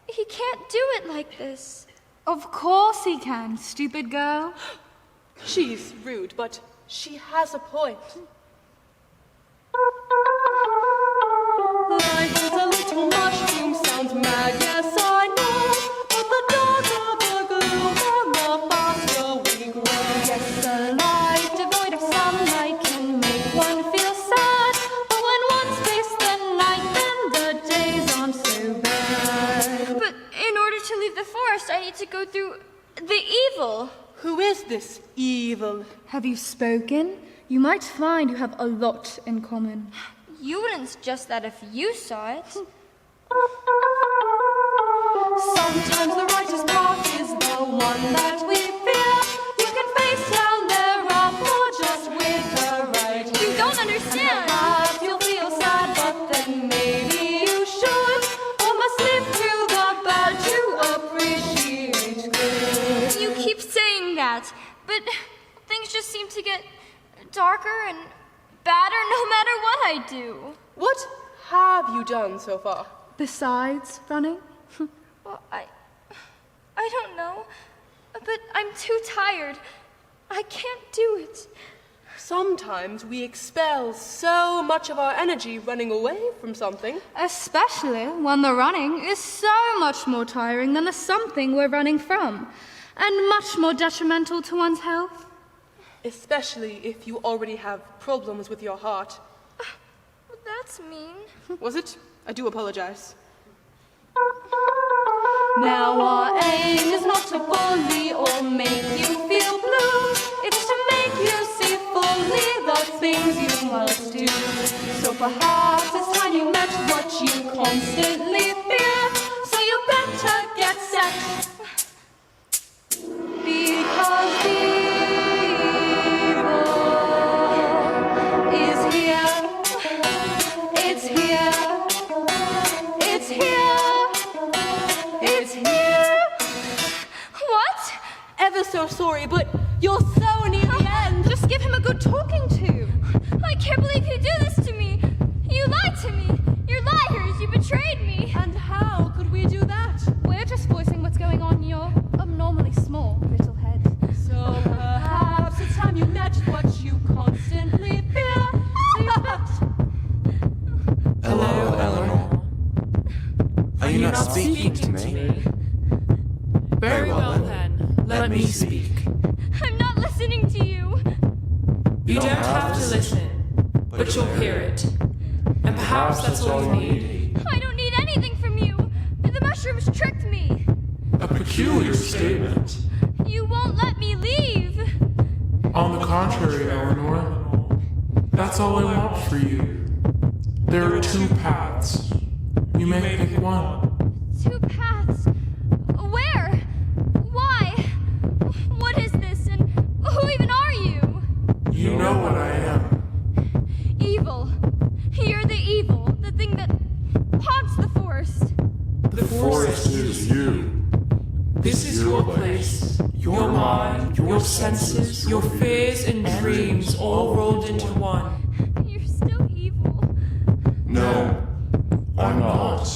he can't do it like this. Of course he can, stupid girl. She's rude, but she has a point. Life is a little mushroom, sounds mad, yes I know. But the darker the gloom, the faster we grow. Yes, a life devoid of sunlight can make one feel sad. But when one's faced the night, then the days aren't so bad. But in order to leave the forest, I need to go through the evil. Who is this evil? Have you spoken? You might find you have a lot in common. You wouldn't suggest that if you saw it. Sometimes the righteous path is the one that we fear. You can face down their wrath or just with the right ear. You don't understand. Perhaps you'll feel sad, but then maybe you should. Or must live through the bad to appreciate good. You keep saying that, but things just seem to get darker and badder no matter what I do. What have you done so far? Besides running? Well, I don't know, but I'm too tired. I can't do it. Sometimes we expel so much of our energy running away from something. Especially when the running is so much more tiring than the something we're running from, and much more detrimental to one's health. Especially if you already have problems with your heart. That's mean. Was it? I do apologize. Now our aim is not to bully or make you feel blue. It's to make you see fully the things you must do. So perhaps it's time you met what you constantly fear. So you better get set. Because the ever so sorry, but you're so near the end. Just give him a good talking to. I can't believe you do this to me. You lied to me. You're liars. You betrayed me. And how could we do that? We're just voicing what's going on in your abnormally small little head. So perhaps it's time you met what you constantly fear. So you met. Hello, Eleanor. Are you not speaking to me? Very well then. Let me speak. I'm not listening to you. You don't have to listen, but you'll hear it. And perhaps that's all you need. I don't need anything from you. The mushrooms tricked me. A peculiar statement. You won't let me leave. On the contrary, Eleanor. That's all I want for you. There are two paths. You may pick one. 2 paths? Where? Why? What is this? And who even are you? know what I am. Evil. You're the evil, the thing that haunts the forest. The forest is you. This is your place. Your mind, your senses, your fears and dreams all rolled into one. You're still evil. No, I'm not.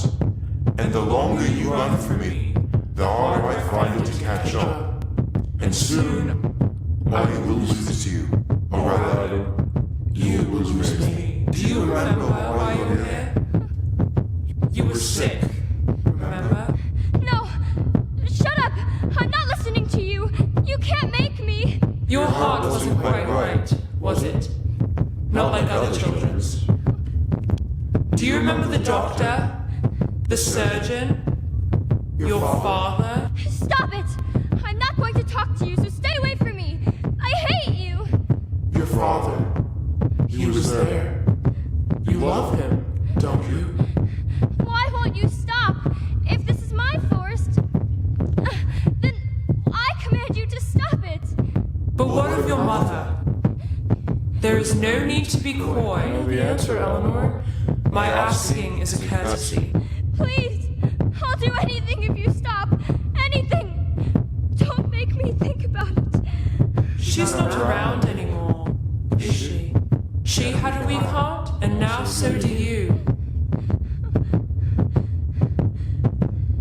And the longer you run from me, the harder I find it to catch up. And soon, I will lose you. Or rather, you will lose me. Do you remember why you were here? You were sick, remember? No! Shut up! I'm not listening to you! You can't make me! Your heart wasn't quite right, was it? Not like other children's. Do you remember the doctor? The surgeon? Your father? Stop it! I'm not going to talk to you, so stay away from me! I hate you! Your father, he was there. You love him, don't you? Why won't you stop? If this is my forest, then I command you to stop it! But what of your mother? There is no need to be coy. Know the answer, Eleanor? My asking is a courtesy. Please! I'll do anything if you stop! Anything! Don't make me think about it! She's not around anymore, is she? She had a weak heart, and now so do you.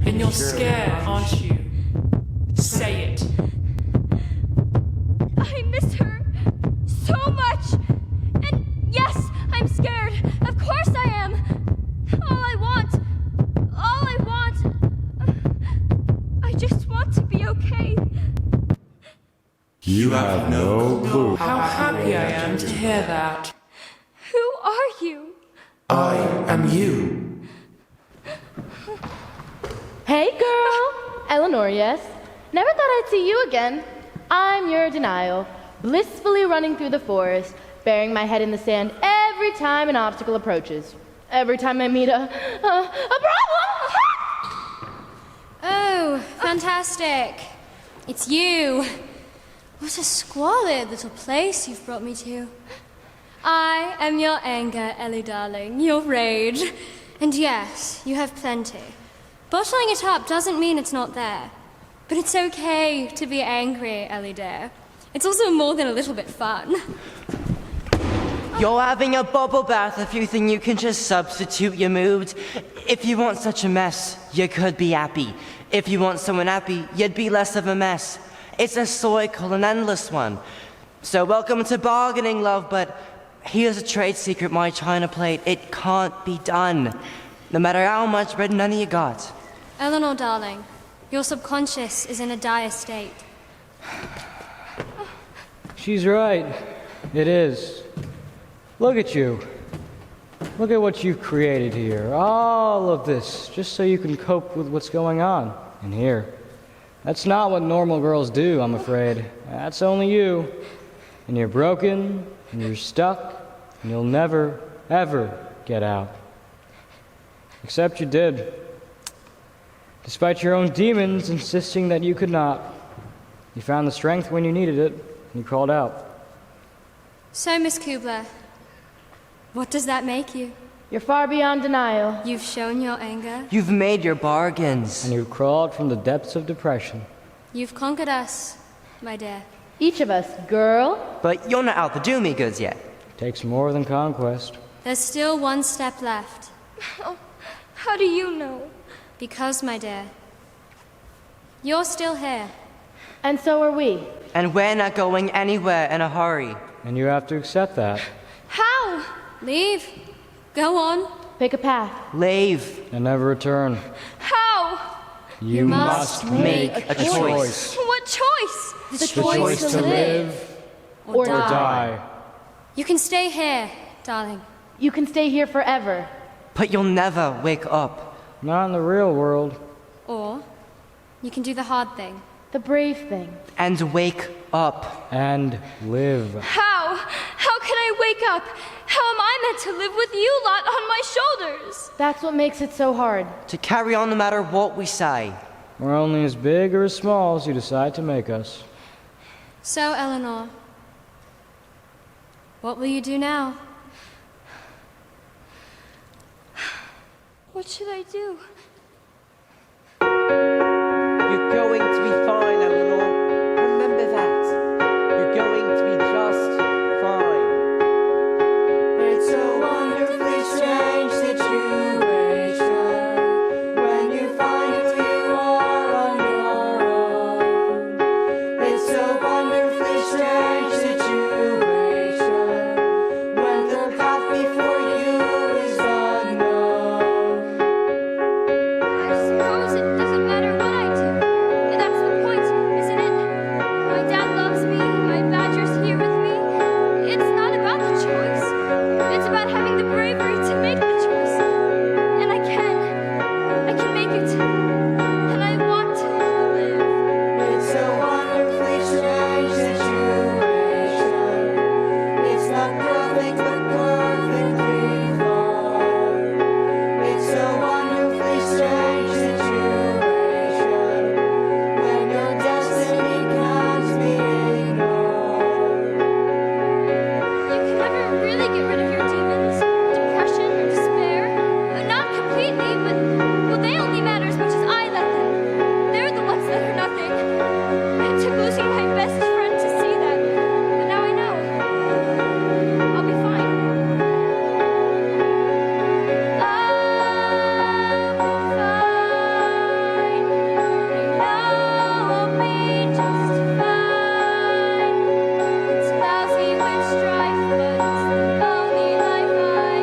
And you're scared, aren't you? Say it. I miss her so much! And yes, I'm scared! Of course I am! I just want to be okay. You have no clue. How happy I am to hear that. Who are you? I am you. Hey, girl! Eleanor, yes? Never thought I'd see you again. I'm your denial, blissfully running through the forest, burying my head in the sand every time an obstacle approaches. Every time I meet a problem! Oh, fantastic. It's you. What a squalid little place you've brought me to. I am your anger, Ellie darling, your rage. And yes, you have plenty. Bottling it up doesn't mean it's not there. But it's okay to be angry, Ellie dear. It's also more than a little bit fun. You're having a bubble bath if you think you can just substitute your mood. If you want such a mess, you could be happy. If you want someone happy, you'd be less of a mess. It's a cycle, an endless one. So welcome to bargaining, love, but here's a trade secret, my china plate. It can't be done, no matter how much red money you got. Eleanor, darling, your subconscious is in a dire state. She's right. It is. Look at you. Look at what you've created here. All of this, just so you can cope with what's going on in here. That's not what normal girls do, I'm afraid. That's only you. And you're broken, and you're stuck, and you'll never, ever get out. Except you did. Despite your own demons insisting that you could not. You found the strength when you needed it, and you crawled out. So, Miss Kubler, what does that make you? You're far beyond denial. You've shown your anger. You've made your bargains. And you've crawled from the depths of depression. You've conquered us, my dear. Each of us, girl. But you're not out the doomy goods yet. Takes more than conquest. There's still one step left. How do you know? Because, my dear, you're still here. And so are we. And we're not going anywhere in a hurry. And you have to accept that. How? Leave. Go on. Pick a path. Leave. And never return. How? You must make a choice. What choice? The choice to live or die. You can stay here, darling. You can stay here forever. But you'll never wake up. Not in the real world. Or you can do the hard thing. The brave thing. And wake up. And live. How? How can I wake up? How am I meant to live with you lot on my shoulders? That's what makes it so hard. To carry on no matter what we say. We're only as big or as small as you decide to make us. So, Eleanor, What will you do now? What should I do? You're going to be fine, Eleanor. Remember that. You're going to be just fine. It's a wonderfully strange situation when you find who you are on your own. It's a wonderfully strange situation when the path before you is unknown. I suppose it doesn't matter what I do. That's the point, isn't it? My dad loves me, my badger's here with me. It's not about the choice. It's about having the bravery to make the choice. And I can make it. And I want to live. It's a wonderfully strange situation. It's not perfect, but perfectly flawed. It's a wonderfully strange situation when your destiny can't be ignored. You can never really get rid of your demons, depression or despair. Not completely, but well, they only matter as much as I let them. They're the ones that are nothing. It took losing my best friend to see that, but now I know. I'll be fine. I'll be just fine. It's lousy with strife, but it's the only life I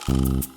Bye.